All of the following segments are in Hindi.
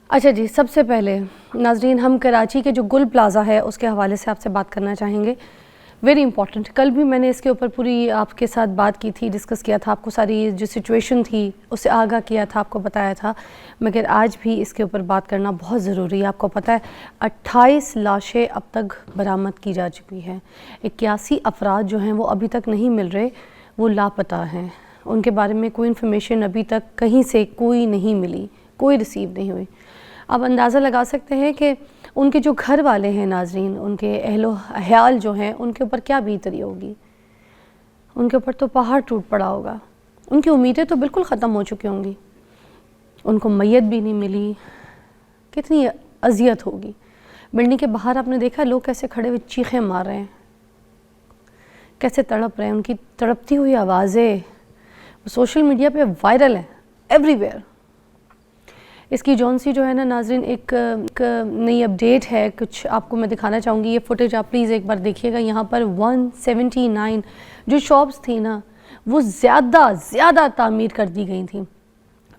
अच्छा जी, सबसे पहले नाज़रीन हम कराची के जो गुल प्लाज़ा है उसके हवाले से आपसे बात करना चाहेंगे। वेरी इंपॉर्टेंट, कल भी मैंने इसके ऊपर पूरी आपके साथ बात की थी, डिस्कस किया था, आपको सारी जो सिचुएशन थी उससे आगाह किया था, आपको बताया था, मगर आज भी इसके ऊपर बात करना बहुत ज़रूरी है। आपको पता है 28 लाशें अब तक बरामद की जा चुकी हैं, 81 अफराद जो हैं वो अभी तक नहीं मिल रहे, वो लापता हैं, उनके बारे में कोई इन्फॉर्मेशन अभी तक कहीं से कोई नहीं मिली, कोई रिसीव नहीं हुई। आप अंदाज़ा लगा सकते हैं कि उनके जो घर वाले हैं नाज़रीन, उनके अहलो अहयाल जो हैं उनके ऊपर क्या बीत रही होगी, उनके ऊपर तो पहाड़ टूट पड़ा होगा, उनकी उम्मीदें तो बिल्कुल ख़त्म हो चुकी होंगी, उनको मैयत भी नहीं मिली, कितनी अजियत होगी। बिल्डिंग के बाहर आपने देखा लोग कैसे खड़े हुए चीखें मार रहे हैं, कैसे तड़प रहे हैं, उनकी तड़पती हुई आवाज़ें सोशल मीडिया पे वायरल है एवरीवेयर। इसकी जौन सी जो है ना नाज़रीन एक नई अपडेट है, कुछ आपको मैं दिखाना चाहूँगी, ये फुटेज आप प्लीज़ एक बार देखिएगा। यहाँ पर 179 जो शॉप्स थी ना वो ज़्यादा तामीर कर दी गई थी।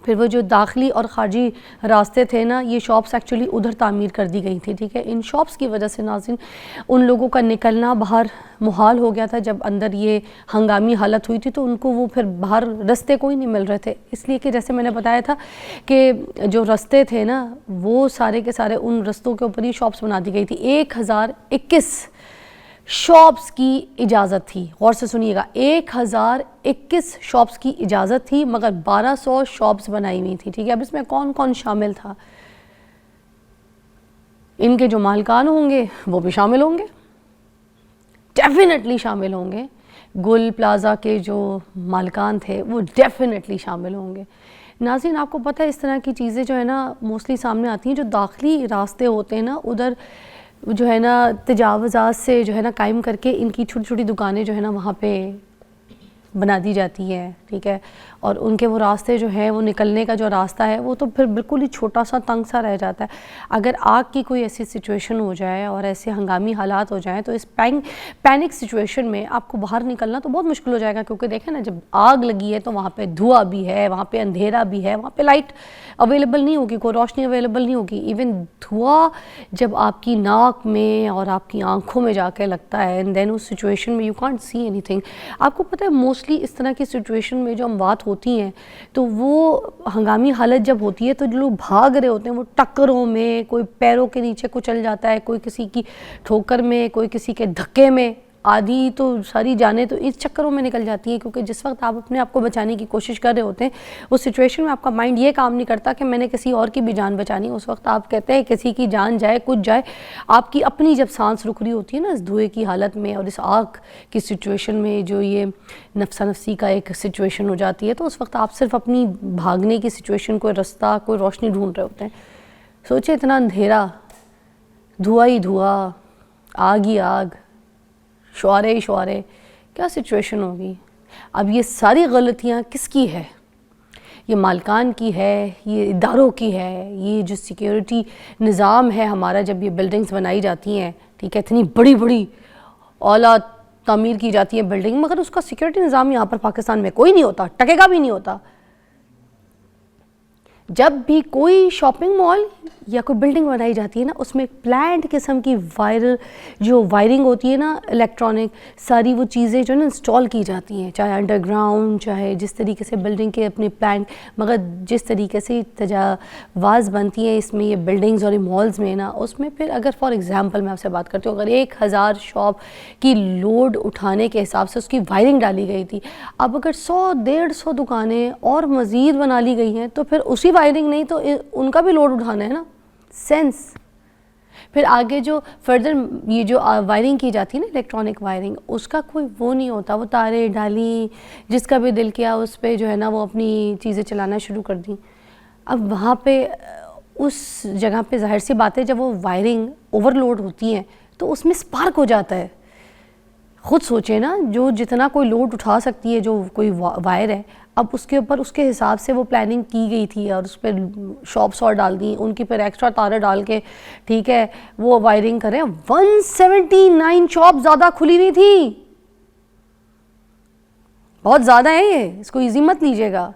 फिर वो जो दाखिली और ख़ारजी रास्ते थे ना, ये शॉप्स एक्चुअली उधर तामीर कर दी गई थी, ठीक है। इन शॉप्स की वजह से नाज़रीन उन लोगों का निकलना बाहर मुहाल हो गया था। जब अंदर ये हंगामी हालत हुई थी तो उनको वो फिर बाहर रास्ते कोई नहीं मिल रहे थे, इसलिए कि जैसे मैंने बताया था कि जो रास्ते थे ना वो सारे के सारे उन रास्तों के ऊपर ही शॉप्स बना दी गई थी। 1021 शॉप्स की इजाज़त थी, गौर से सुनिएगा, 1021 शॉप्स की इजाज़त थी, मगर 1200 शॉप्स बनाई हुई थी, ठीक है। अब इसमें कौन कौन शामिल था, इनके जो मालिकान होंगे वो भी शामिल होंगे, डेफिनेटली शामिल होंगे। गुल प्लाज़ा के जो मालिकान थे वो डेफिनेटली शामिल होंगे। नाज़रीन आपको पता है इस तरह की चीज़ें जो है ना मोस्टली सामने आती हैं, जो दाखिली रास्ते होते हैं ना उधर जो है ना तजावज़ात से जो है ना कायम करके इनकी छोटी छोटी दुकानें जो है ना वहाँ पे बना दी जाती हैं, ठीक है। और उनके वो रास्ते जो हैं वो निकलने का जो रास्ता है वो तो फिर बिल्कुल ही छोटा सा तंग सा रह जाता है। अगर आग की कोई ऐसी सिचुएशन हो जाए और ऐसे हंगामी हालात हो जाएं तो इस पैनिक सिचुएशन में आपको बाहर निकलना तो बहुत मुश्किल हो जाएगा, क्योंकि देखें ना जब आग लगी है तो वहाँ पे धुआं भी है, वहाँ पे अंधेरा भी है, वहाँ पे लाइट अवेलेबल नहीं होगी, कोई रोशनी अवेलेबल नहीं होगी। इवन धुआं जब आपकी नाक में और आपकी आंखों में जाके लगता है एंड देन उस सिचुएशन में यू कांट सी एनीथिंग। आपको पता है मोस्टली इस तरह की सिचुएशन में जो अमवात होती हैं तो वो हंगामी हालत जब होती है तो जो लोग भाग रहे होते हैं वो टक्करों में, कोई पैरों के नीचे कुचल जाता है, कोई किसी की ठोकर में, कोई किसी के धक्के में, आधी तो सारी जानें तो इस चक्करों में निकल जाती हैं। क्योंकि जिस वक्त आप अपने आप को बचाने की कोशिश कर रहे होते हैं उस सिचुएशन में आपका माइंड ये काम नहीं करता कि मैंने किसी और की भी जान बचानी। उस वक्त आप कहते हैं किसी की जान जाए कुछ जाए, आपकी अपनी जब सांस रुक रही होती है ना इस धुएं की हालत में और इस आग की सिचुएशन में, जो ये नफ्सा नफ्सी का एक सिचुएशन हो जाती है, तो उस वक्त आप सिर्फ अपनी भागने की सिचुएशन, कोई रास्ता, कोई रोशनी ढूंढ रहे होते हैं। सोचिए इतना अंधेरा, धुआं ही धुआं, आग ही आग, शुआरे ही शुआरे, क्या सिचुएशन होगी। अब ये सारी गलतियाँ किसकी है? ये मालिकान की है, ये इदारों की है, ये जो सिक्योरिटी निज़ाम है हमारा, जब ये बिल्डिंग्स बनाई जाती हैं, ठीक है, इतनी बड़ी बड़ी औला तामीर की जाती है बिल्डिंग, मगर उसका सिक्योरिटी निज़ाम यहाँ पर पाकिस्तान में कोई नहीं होता, टकेगा भी नहीं होता। जब भी कोई शॉपिंग मॉल या कोई बिल्डिंग बनाई जाती है ना उसमें प्लान्ड किस्म की वायरिंग होती है ना, इलेक्ट्रॉनिक सारी वो चीज़ें जो है ना इंस्टॉल की जाती हैं, चाहे अंडरग्राउंड, चाहे जिस तरीके से बिल्डिंग के अपने प्लान, मगर जिस तरीके से तजावाज़ बनती है इसमें ये बिल्डिंग्स और ये मॉल्स में ना, उसमें फिर अगर फॉर एग्ज़ाम्पल मैं आपसे बात करती हूँ, अगर 1000 शॉप की लोड उठाने के हिसाब से उसकी वायरिंग डाली गई थी, अब अगर 100-150 दुकानें और मज़ीद बना ली गई हैं तो फिर उसी वायरिंग नहीं तो उनका भी लोड उठाना है ना, सेंस। फिर आगे जो फर्दर ये जो वायरिंग की जाती है ना इलेक्ट्रॉनिक वायरिंग, उसका कोई वो नहीं होता, वो तारे डाली, जिसका भी दिल किया उस पर जो है ना वो अपनी चीज़ें चलाना शुरू कर दी। अब वहाँ पे उस जगह पे जाहिर सी बात है जब वो वायरिंग ओवरलोड होती हैं तो उसमें स्पार्क हो जाता है। खुद सोचे ना, जो जितना कोई लोड उठा सकती है जो कोई वायर है, अब उसके ऊपर उसके हिसाब से वो प्लानिंग की गई थी और उस पर शॉप्स और डाल दी, उनकी पर एक्स्ट्रा तारे डाल के, ठीक है, वो वायरिंग करें। 179 शॉप ज़्यादा खुली हुई थी, बहुत ज़्यादा है ये, इसको ईजी मत लीजिएगा,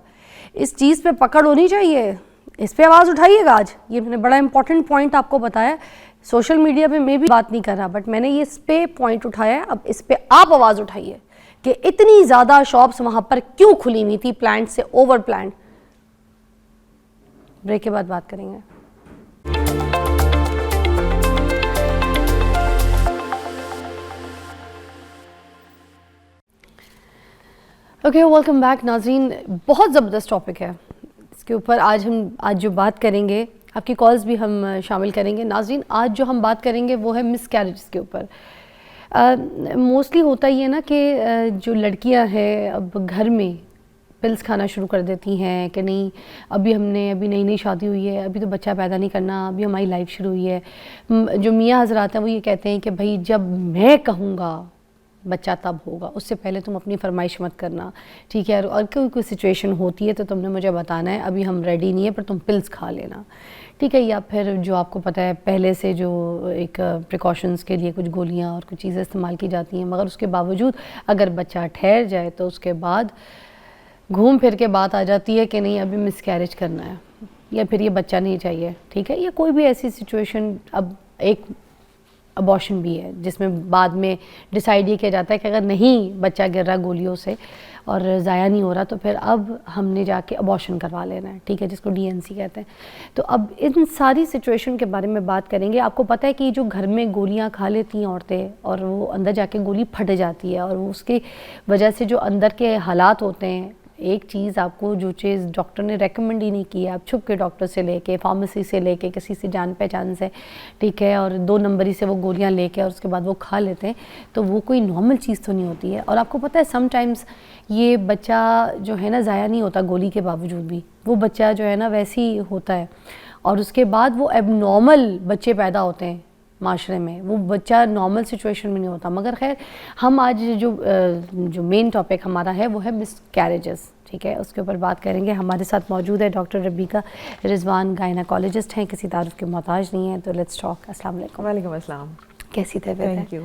इस चीज़ पे पकड़ होनी चाहिए। इस पे आवाज़ उठाइएगा आज, ये मैंने बड़ा इंपॉर्टेंट पॉइंट आपको बताया। सोशल मीडिया पे मैं भी बात नहीं कर रहा, बट मैंने ये इस पे पॉइंट उठाया है, अब इस पे आप आवाज़ उठाइए कि इतनी ज़्यादा शॉप्स वहाँ पर क्यों खुली हुई थी, प्लांट से ओवर प्लांट। ब्रेक के बाद बात करेंगे। ओके, वेलकम बैक नाज़रीन। बहुत ज़बरदस्त टॉपिक है, इसके ऊपर आज जो बात करेंगे, आपकी कॉल्स भी हम शामिल करेंगे। नाज़रीन, आज जो हम बात करेंगे वो है मिसकैरेज के ऊपर। मोस्टली होता ही है ना कि जो लड़कियां हैं अब घर में पिल्स खाना शुरू कर देती हैं कि नहीं, अभी नई नई शादी हुई है, अभी तो बच्चा पैदा नहीं करना, अभी हमारी लाइफ शुरू हुई है। जो मियाँ हज़रात हैं वो ये कहते हैं कि भाई जब मैं कहूँगा बच्चा तब होगा, उससे पहले तुम अपनी फरमाइश मत करना, ठीक है। और कोई सिचुएशन होती है तो तुमने मुझे बताना है, अभी हम रेडी नहीं है पर तुम पिल्स खा लेना, ठीक है। या फिर जो आपको पता है पहले से जो एक प्रिकॉशंस के लिए कुछ गोलियां और कुछ चीज़ें इस्तेमाल की जाती हैं, मगर उसके बावजूद अगर बच्चा ठहर जाए तो उसके बाद घूम फिर के बात आ जाती है कि नहीं अभी मिसकैरेज करना है या फिर ये बच्चा नहीं चाहिए, ठीक है। या कोई भी ऐसी सिचुएशन, अब एक अबॉर्शन भी है जिसमें बाद में डिसाइड ये किया जाता है कि अगर नहीं बच्चा गिर रहा गोलियों से और ज़ाया नहीं हो रहा तो फिर अब हमने जाके अबॉर्शन करवा लेना है, ठीक है, जिसको डीएनसी कहते हैं। तो अब इन सारी सिचुएशन के बारे में बात करेंगे। आपको पता है कि जो घर में गोलियां खा लेती हैं औरतें और वो अंदर जाके गोली फट जाती है और उसकी वजह से जो अंदर के हालात होते हैं, एक चीज़ आपको जो चीज़ डॉक्टर ने रेकमेंड ही नहीं की है, आप छुप के डॉक्टर से लेके, फार्मेसी से लेके, किसी से जान पहचान से, ठीक है, और 2 नंबरी से वो गोलियां लेके और उसके बाद वो खा लेते हैं, तो वो कोई नॉर्मल चीज़ तो नहीं होती है। और आपको पता है समटाइम्स ये बच्चा जो है ना ज़ाया नहीं होता गोली के बावजूद भी, वो बच्चा जो है ना वैसे ही होता है और उसके बाद वो एबनॉर्मल बच्चे पैदा होते हैं माशरे में, वो बच्चा नॉर्मल सिचुएशन में नहीं होता। मगर खैर हम आज जो मेन टॉपिक हमारा है वो है मिसकैरेजेस, ठीक है, उसके ऊपर बात करेंगे। हमारे साथ मौजूद है डॉक्टर रबीका रिजवान, गायनाकोलॉजिस्ट हैं, किसी तारुफ के मोहताज नहीं है। तो लेट्स टॉक। अस्सलाम वालेकुम। वालेकुम अस्सलाम। कैसी तबीयत है? Thank you.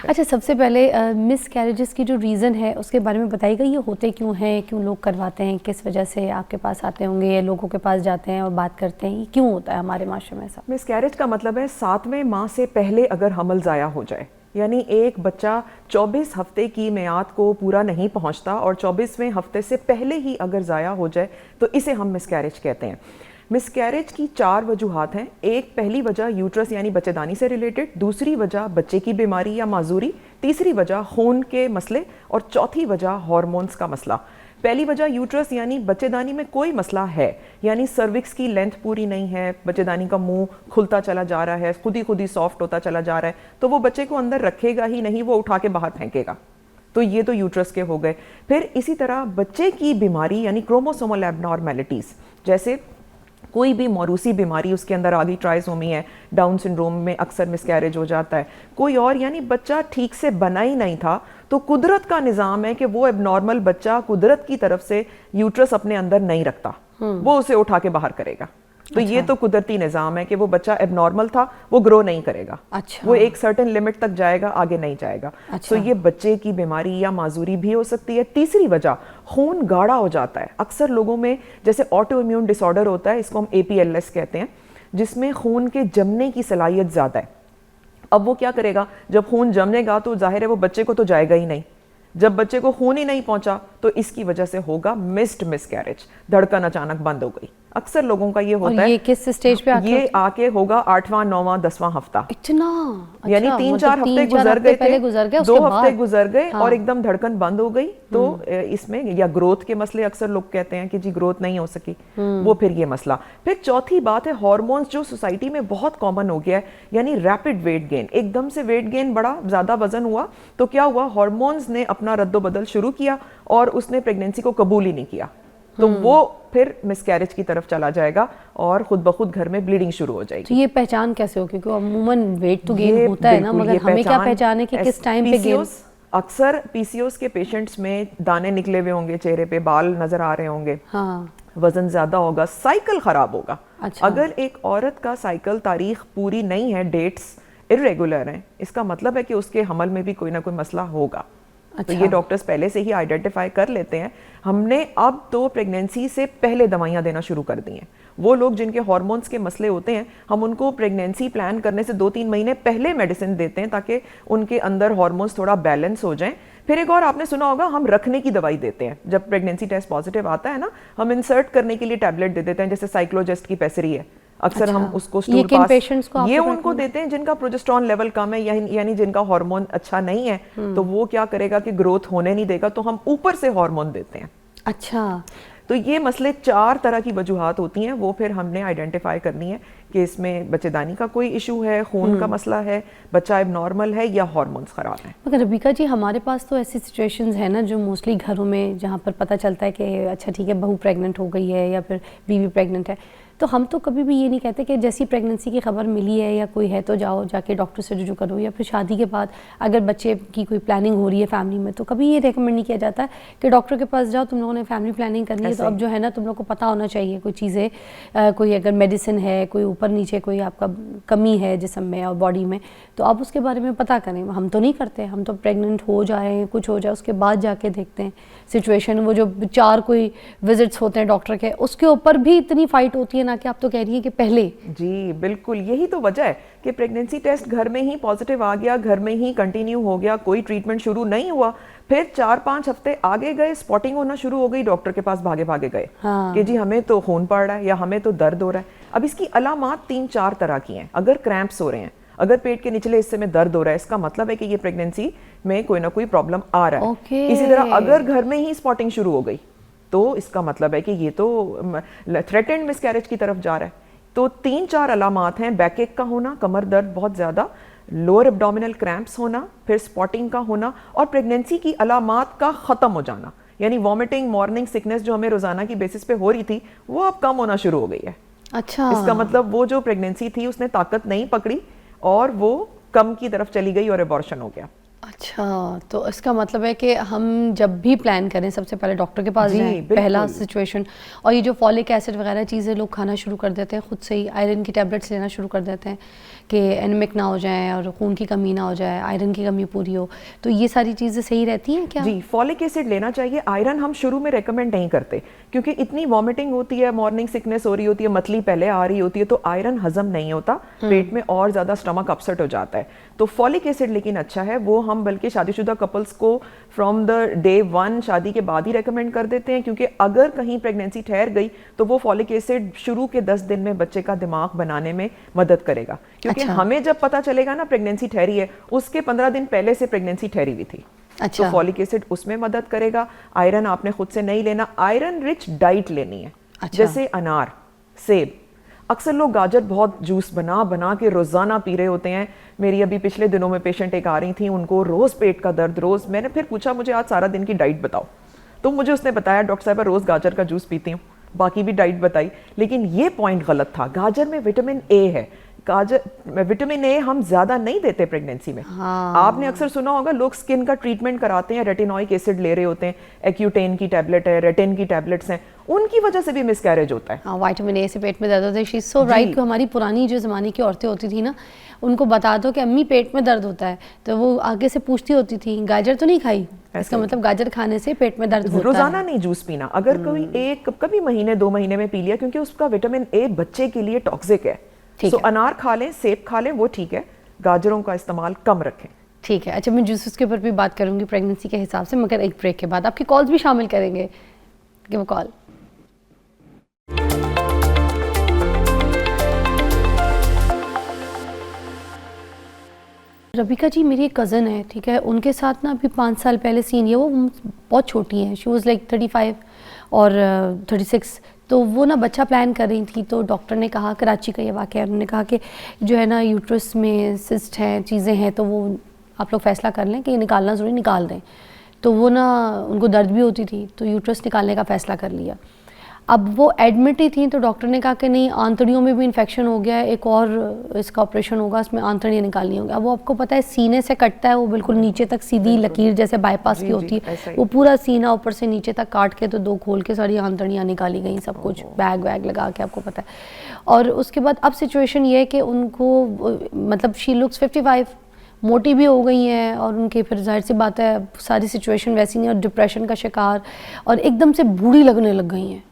अच्छा, सबसे पहले मिसकैरेजेस की जो रीज़न है उसके बारे में बताइएगा, ये होते क्यों हैं, क्यों लोग करवाते हैं, किस वजह से आपके पास आते होंगे या लोगों के पास जाते हैं और बात करते हैं, ये क्यों होता है हमारे माशरे में ऐसा? मिसकैरेज का मतलब है 7वें माह से पहले अगर हमल ज़ाया हो जाए, यानी एक बच्चा 24 हफ्ते की मियाद को पूरा नहीं पहुंचता और 24वें हफ्ते से पहले ही अगर ज़ाया हो जाए तो इसे हम मिसकैरेज कहते हैं। मिसकैरेज की 4 वजूहात हैं। एक, पहली वजह यूट्रस यानी बच्चेदानी से रिलेटेड, दूसरी वजह बच्चे की बीमारी या माजूरी, तीसरी वजह खून के मसले और चौथी वजह हार्मोन्स का मसला। पहली वजह यूट्रस यानी बच्चेदानी में कोई मसला है, यानी सर्विक्स की लेंथ पूरी नहीं है, बच्चेदानी का मुंह खुलता चला जा रहा है, खुद ही सॉफ्ट होता चला जा रहा है, तो वो बच्चे को अंदर रखेगा ही नहीं, वो उठा के बाहर फेंकेगा। तो ये तो यूट्रस के हो गए। फिर इसी तरह बच्चे की बीमारी यानी क्रोमोसोमल एबनॉर्मेलिटीज़, जैसे कोई भी मौरूसी बीमारी उसके अंदर आ गई, ट्राइसोमी है, डाउन सिंड्रोम में अक्सर मिसकैरेज हो जाता है। कोई और, यानी बच्चा ठीक से बना ही नहीं था, तो कुदरत का निज़ाम है कि वो एबनॉर्मल बच्चा कुदरत की तरफ से यूट्रस अपने अंदर नहीं रखता, वो उसे उठा के बाहर करेगा। तो ये तो कुदरती निज़ाम है कि वो बच्चा एबनॉर्मल था, वो ग्रो नहीं करेगा। अच्छा। वो एक सर्टेन लिमिट तक जाएगा, आगे नहीं जाएगा। अच्छा। तो ये बच्चे की बीमारी या माजूरी भी हो सकती है। तीसरी वजह, खून गाढ़ा हो जाता है। अक्सर लोगों में जैसे ऑटो इम्यून डिसऑर्डर होता है, इसको हम APLS कहते हैं, जिसमें खून के जमने की सलाहियत ज़्यादा है। अब वो क्या करेगा, जब खून जमेगा तो जाहिर है वो बच्चे को तो जाएगा ही नहीं। जब बच्चे को खून ही नहीं पहुंचा तो इसकी वजह से होगा मिस्ड मिसकैरेज, धड़कन अचानक बंद हो गई। अक्सर लोगों का ये होता है। ये किस स्टेज पे आके ये आके होगा 8वां 9वां 10वां हफ्ता। इतना? यानी अच्छा, 3-4 हफ्ते गुजर गए थे, 2 हफ्ते गुजर गए और एकदम धड़कन बंद हो गई। तो इसमें या ग्रोथ के मसले, अक्सर लोग कहते हैं कि जी ग्रोथ नहीं हो सकी, वो फिर ये मसला। फिर चौथी बात है हार्मोन्स, जो सोसाइटी में बहुत कॉमन हो गया है, यानी रैपिड वेट गेन। एकदम से वेट गेन बढ़ा, ज्यादा वजन हुआ, तो क्या हुआ, हार्मोन्स ने अपना रद्दोबदल शुरू किया और उसने प्रेगनेंसी को कबूल ही नहीं किया, तो वो फिर मिसकैरेज की तरफ चला जाएगा और खुद ब खुद घर में ब्लीडिंग शुरू हो जाएगी। तो ये पहचान कैसे हो, क्योंकि अमूमन वेट तो गेन होता है ना, मगर हमें क्या पहचान है कि किस टाइम पे गेन? अक्सर PCOS के पेशेंट्स में दाने निकले हुए होंगे, चेहरे पे बाल नजर आ रहे होंगे, हाँ, वजन ज्यादा होगा, साइकिल खराब होगा। अच्छा। अगर एक औरत का साइकिल तारीख पूरी नहीं है, डेट्स इरेगुलर हैं, इसका मतलब है कि उसके हमल में भी कोई ना कोई मसला होगा। अच्छा। तो ये डॉक्टर्स पहले से ही आइडेंटिफाई कर लेते हैं। हमने अब तो प्रेगनेंसी से पहले दवाइयाँ देना शुरू कर दी हैं। वो लोग जिनके हार्मोन्स के मसले होते हैं, हम उनको प्रेगनेंसी प्लान करने से 2-3 महीने पहले मेडिसिन देते हैं ताकि उनके अंदर हार्मोन्स थोड़ा बैलेंस हो जाएं। फिर एक और आपने सुना होगा, हम रखने की दवाई देते हैं। जब प्रेगनेंसी टेस्ट पॉजिटिव आता है ना, हम इंसर्ट करने के लिए टैबलेट दे देते हैं, जैसे साइक्लोजेस्ट की पेसरी है, अक्सर अच्छा। हम उसको ये स्टूल किन पास, पेशेंट्स को ये आपको उनको देते हैं जिनका प्रोजेस्टेरॉन लेवल कम है, यानी जिनका हार्मोन अच्छा नहीं है। तो वो क्या करेगा कि ग्रोथ होने नहीं देगा, तो हम ऊपर से हार्मोन देते हैं। अच्छा, तो ये मसले 4 तरह की वजूहात होती हैं, वो फिर हमने आइडेंटिफाई करनी है कि इसमें बच्चेदानी का कोई इशू है, खून का मसला है, बच्चा एबनॉर्मल है या हार्मोन्स खराब हैं। मगर रबीका जी, हमारे पास तो ऐसी सिचुएशंस है ना जो मोस्टली घरों में जहाँ पर पता चलता है कि अच्छा ठीक है बहू प्रेग्नेंट हो गई है या फिर बीवी प्रेग्नेंट है, तो हम तो कभी भी ये नहीं कहते कि जैसी प्रेगनेंसी की खबर मिली है या कोई है तो जाओ जाके डॉक्टर से रुजू करो, या फिर शादी के बाद अगर बच्चे की कोई प्लानिंग हो रही है फैमिली में तो कभी ये रेकमेंड नहीं किया जाता कि डॉक्टर के पास जाओ, तुम लोगों ने फैमिली प्लानिंग करनी है तो अब जो है ना तुम लोग को पता होना चाहिए कोई चीज़ें, कोई अगर मेडिसिन है, कोई ऊपर नीचे कोई आपका कमी है जिस्म में और बॉडी में, तो आप उसके बारे में पता करें। हम तो नहीं करते, हम तो प्रेग्नेंट हो जाए कुछ हो जाए उसके बाद जाके देखते हैं सिचुएशन। वो जो 4 कोई विजिट्स होते हैं डॉक्टर के, उसके ऊपर भी इतनी फाइट होती है ना कि आप तो कह रही है कि पहले। जी बिल्कुल, यही तो वजह है कि प्रेगनेंसी टेस्ट घर में ही पॉजिटिव आ गया, घर में ही कंटिन्यू हो गया, कोई ट्रीटमेंट शुरू नहीं हुआ, फिर 4-5 हफ्ते आगे गए, स्पॉटिंग होना शुरू हो गई, डॉक्टर के पास भागे भागे गए कि जी हमें तो खून पड़ रहा है या हमें तो दर्द हो रहा है। अब इसकी अलामात 3-4 तरह की हैं। अगर क्रैम्प्स हो रहे हैं, अगर पेट के निचले हिस्से में दर्द हो रहा है, इसका मतलब है कि ये प्रेगनेंसी में कोई ना कोई प्रॉब्लम आ रहा है। इसी तरह अगर घर में ही स्पॉटिंग शुरू हो गई तो इसका मतलब है कि ये तो थ्रेटेंड मिसकैरेज की तरफ जा रहा है। तो 3-4 अलामात हैं, बैकएक का होना, कमर दर्द बहुत ज़्यादा, लोअर एब्डोमिनल क्रैम्प्स होना, फिर स्पॉटिंग का होना और प्रेगनेंसी की अलामात का ख़त्म हो जाना, यानी वॉमिटिंग, मॉर्निंग सिकनेस जो हमें रोज़ाना की बेसिस पे हो रही थी वो अब कम होना शुरू हो गई है। अच्छा, इसका मतलब वो जो प्रेगनेंसी थी उसने ताकत नहीं पकड़ी और वो कम की तरफ चली गई और एबॉर्शन हो गया। अच्छा, तो इसका मतलब है कि हम जब भी प्लान करें सबसे पहले डॉक्टर के पास जाएं, पहला सिचुएशन। और ये जो फॉलिक एसिड वगैरह चीज़ें लोग खाना शुरू कर देते हैं खुद से ही, आयरन की टैबलेट्स लेना शुरू कर देते हैं कि एनीमिक ना हो जाए और खून की कमी ना हो जाए, आयरन की कमी पूरी हो, तो ये सारी चीज़ें सही रहती हैं क्या? जी, फॉलिक एसिड लेना चाहिए। आयरन हम शुरू में रेकमेंड नहीं करते क्योंकि इतनी वॉमिटिंग होती है, मॉर्निंग सिकनेस हो रही होती है, मतली पहले आ रही होती है, तो आयरन हजम नहीं होता, पेट में और ज़्यादा स्टमक अपसेट हो जाता है। तो फॉलिक एसिड लेकिन अच्छा है, वो हम बल्कि शादीशुदा कपल्स को फ्रॉम द डे 1 शादी के बाद ही रेकमेंड कर देते हैं, क्योंकि अगर कहीं प्रेगनेंसी ठहर गई तो वो फॉलिक एसिड शुरू के 10 दिन में बच्चे का दिमाग बनाने में मदद करेगा। क्योंकि हमें जब पता चलेगा ना प्रेगनेंसी ठहरी है, उसके 15 दिन पहले से प्रेगनेंसी ठहरी हुई थी। अच्छा, तो फॉलिक एसिड उसमें मदद करेगा। आयरन आपने खुद से नहीं लेना, आयरन रिच डाइट लेनी है। अच्छा। जैसे अनार, सेब, अक्सर लोग गाजर बहुत जूस बना बना के रोज़ाना पी रहे होते हैं। मेरी अभी पिछले दिनों में पेशेंट एक आ रही थी, उनको रोज़ पेट का दर्द, रोज़। मैंने फिर पूछा मुझे आज सारा दिन की डाइट बताओ, तो मुझे उसने बताया डॉक्टर साहब रोज़ गाजर का जूस पीती हूँ, बाकी भी डाइट बताई। लेकिन ये पॉइंट गलत था। गाजर में विटामिन ए है, गाजर विटामिन ए हम ज्यादा नहीं देते प्रेगनेंसी में। आपने अक्सर सुना होगा लोग स्किन का ट्रीटमेंट कराते हैं, रेटिनोइक एसिड ले रहे होते हैं, एक्यूटेन की टैबलेट है, रेटिन की टैबलेट्स हैं, उनकी वजह से भी मिसकैरेज होता है। हाँ, विटामिन ए से पेट में दर्द होता है। She is so right. हमारी पुरानी जो ज़माने की औरतें होती थी ना, उनको बता दो कि अम्मी पेट में दर्द होता है, तो वो आगे से पूछती होती थी गाजर तो नहीं खाई, इसका मतलब गाजर खाने से पेट में दर्द होता है। रोजाना नहीं जूस पीना, अगर कोई एक कभी महीने 2 महीने में पी लिया, क्योंकि उसका विटामिन ए बच्चे के लिए टॉक्सिक है। तो अनार खा लें, सेब खा लें, वो ठीक है, गाजरों का इस्तेमाल कम रखें। ठीक है। अच्छा, मैं जूसेस के ऊपर भी बात करूंगी प्रेगनेंसी के हिसाब से, मगर एक ब्रेक के बाद आपकी कॉल्स भी शामिल करेंगे। Give a call. रबीका जी, मेरी एक कज़न है, ठीक है, उनके साथ ना अभी 5 साल पहले सीन है, वो बहुत छोटी हैं, शी वॉज़ लाइक 35 और 36, तो वो ना बच्चा प्लान कर रही थी, तो डॉक्टर ने कहा, कराची का ये वाक़या है, उन्होंने कहा कि जो है ना यूट्रस में सिस्ट हैं, चीज़ें हैं, तो वो आप लोग फ़ैसला कर लें कि निकालना ज़रूरी, निकाल दें। तो वो ना उनको दर्द भी होती थी, तो यूट्रस निकालने का फ़ैसला कर लिया। अब वो एडमिट ही थी, तो डॉक्टर ने कहा कि नहीं, आंतड़ियों में भी इन्फेक्शन हो गया है, एक और इसका ऑपरेशन होगा, इसमें आंतड़ियाँ निकालनी होंगी। अब वो आपको पता है सीने से कटता है, वो बिल्कुल नीचे तक सीधी लकीर जैसे बाईपास की होती है, वो पूरा सीना ऊपर से नीचे तक काट के तो 2 खोल के सारी आंतड़ियाँ निकाली गई, सब कुछ बैग वैग लगा के, आपको पता है। और उसके बाद अब सिचुएशन ये है कि उनको मतलब शी लुक्स 55, मोटी भी हो गई हैं, और उनके फिर जाहिर सी बात है सारी सिचुएशन वैसी नहीं, और डिप्रेशन का शिकार, और एकदम से बूढ़ी लगने लग गई हैं।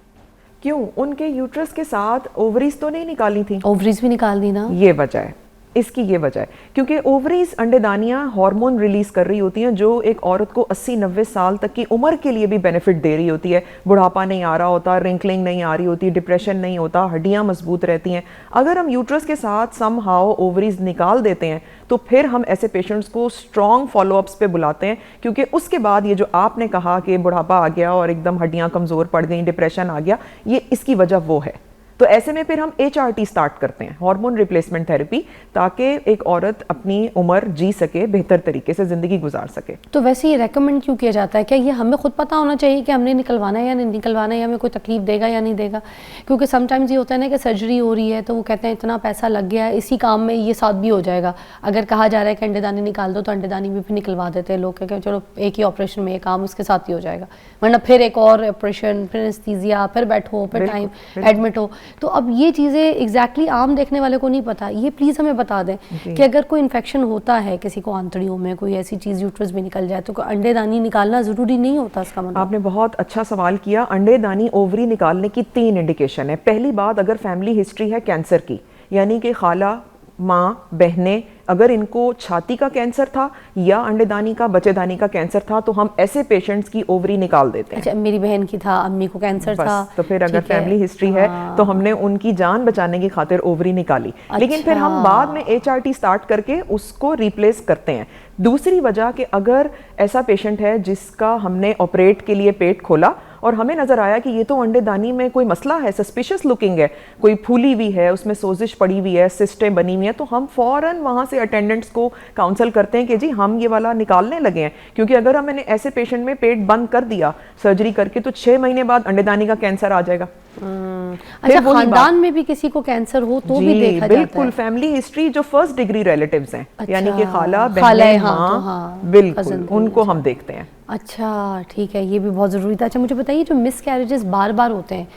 क्यों? उनके यूट्रस के साथ ओवरीज तो नहीं निकाली थी? ओवरीज भी निकाल दी ना। ये वजह है, इसकी ये वजह है, क्योंकि ओवरीज अंडेदानियां हार्मोन रिलीज कर रही होती हैं जो एक औरत को 80-90 साल तक की उम्र के लिए भी बेनिफिट दे रही होती है। बुढ़ापा नहीं आ रहा होता, रिंकलिंग नहीं आ रही होती, डिप्रेशन नहीं होता, हड्डियां मजबूत रहती हैं। अगर हम यूट्रस के साथ समहाउ ओवरीज निकाल देते हैं तो फिर हम ऐसे पेशेंट्स को स्ट्रॉन्ग फॉलोअप्स पे बुलाते हैं, क्योंकि उसके बाद ये जो आपने कहा कि बुढ़ापा आ गया और एकदम हड्डियां कमज़ोर पड़ गई, डिप्रेशन आ गया, ये इसकी वजह वो है। तो ऐसे में फिर हम HRT स्टार्ट करते हैं, हार्मोन रिप्लेसमेंट थेरेपी, ताकि एक औरत अपनी उम्र जी सके, बेहतर तरीके से ज़िंदगी गुजार सके। तो वैसे ये रेकमेंड क्यों किया जाता है? क्या ये हमें खुद पता होना चाहिए कि हमने निकलवाना है या नहीं निकलवाना है, या हमें कोई तकलीफ देगा या नहीं देगा? क्योंकि समटाइम्स ये होता है ना कि सर्जरी हो रही है तो वो कहते हैं इतना पैसा लग गया है, इसी काम में ये साथ भी हो जाएगा। अगर कहा जा रहा है कि अंडेदानी निकाल दो तो अंडेदानी भी फिर निकलवा देते हैं लोग, कहते हैं चलो एक ही ऑपरेशन में ये काम उसके साथ ही हो जाएगा, वरना फिर एक और ऑपरेशन, फिर एनेस्थीसिया, फिर बैठो, फिर टाइम एडमिट हो। तो अब ये चीज़ें एग्जैक्टली आम देखने वाले को नहीं पता। ये प्लीज़ हमें बता दें कि अगर कोई इन्फेक्शन होता है किसी को आंतड़ियों में, कोई ऐसी चीज़ यूट्रस भी निकल जाए, तो अंडेदानी निकालना ज़रूरी नहीं होता इसका मतलब? आपने बहुत अच्छा सवाल किया। अंडेदानी ओवरी निकालने की 3 इंडिकेशन है। पहली बात, अगर फैमिली हिस्ट्री है कैंसर की, यानी कि खाला, माँ, बहनें, अगर इनको छाती का कैंसर था या अंडेदानी का, बच्चेदानी का कैंसर था, तो हम ऐसे पेशेंट्स की ओवरी निकाल देते हैं। अच्छा, मेरी बहन की था, अम्मी को कैंसर था, तो फिर अगर फैमिली हिस्ट्री है तो हमने उनकी जान बचाने की खातिर ओवरी निकाली। लेकिन फिर हम बाद में HRT स्टार्ट करके उसको रिप्लेस करते हैं। दूसरी वजह कि अगर ऐसा पेशेंट है जिसका हमने ऑपरेट के लिए पेट खोला और हमें नजर आया कि ये तो अंडेदानी में कोई मसला है, सस्पिशियस लुकिंग है, कोई फूली हुई है, उसमें सोजिश पड़ी हुई है, सिस्टें बनी हुई है, तो हम फौरन वहाँ से अटेंडेंट्स को काउंसल करते हैं कि जी हम ये वाला निकालने लगे हैं। क्योंकि अगर हमने ऐसे पेशेंट में पेट बंद कर दिया सर्जरी करके तो 6 महीने बाद अंडेदानी का कैंसर आ जाएगा। अच्छा, खानदान में भी किसी को कैंसर हो तो भी देखा जाता है? बिल्कुल, फैमिली हिस्ट्री जो फर्स्ट डिग्री रिलेटिव्स हैं, अच्छा, यानी कि खाला, खाला, बहनें, हाँ, माँ, तो हाँ, बिल्कुल उनको हम देखते हैं। अच्छा, ठीक है, ये भी बहुत ज़रूरी था। अच्छा, मुझे बताइए जो मिसकैरेजेस बार बार होते हैं,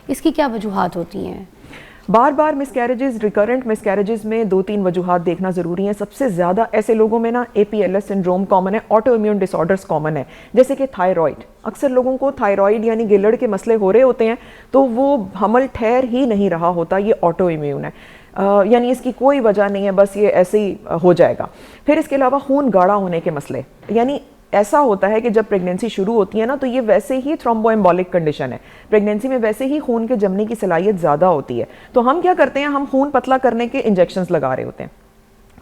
इसकी क्या वजूहात होती हैं? बार बार मिसकैरेजेस, रिकरेंट मिसकैरेजेस में 2-3 वजूहात देखना ज़रूरी है। सबसे ज़्यादा ऐसे लोगों में ना APLS सिंड्रोम कॉमन है, ऑटो इम्यून डिसऑर्डर्स कॉमन है, जैसे कि थायराइड। अक्सर लोगों को थायराइड यानी गिलड़ के मसले हो रहे होते हैं तो वो हमल ठहर ही नहीं रहा होता, ये ऑटो इम्यून है, यानी इसकी कोई वजह नहीं है, बस ये ऐसे ही हो जाएगा। फिर इसके अलावा खून गाढ़ा होने के मसले, यानी ऐसा होता है कि जब प्रेगनेंसी शुरू होती है ना तो ये वैसे ही थ्रोम्बोएम्बोलिक कंडीशन है, प्रेगनेंसी में वैसे ही खून के जमने की सलाहियत ज़्यादा होती है, तो हम क्या करते हैं, हम खून पतला करने के इंजेक्शंस लगा रहे होते हैं।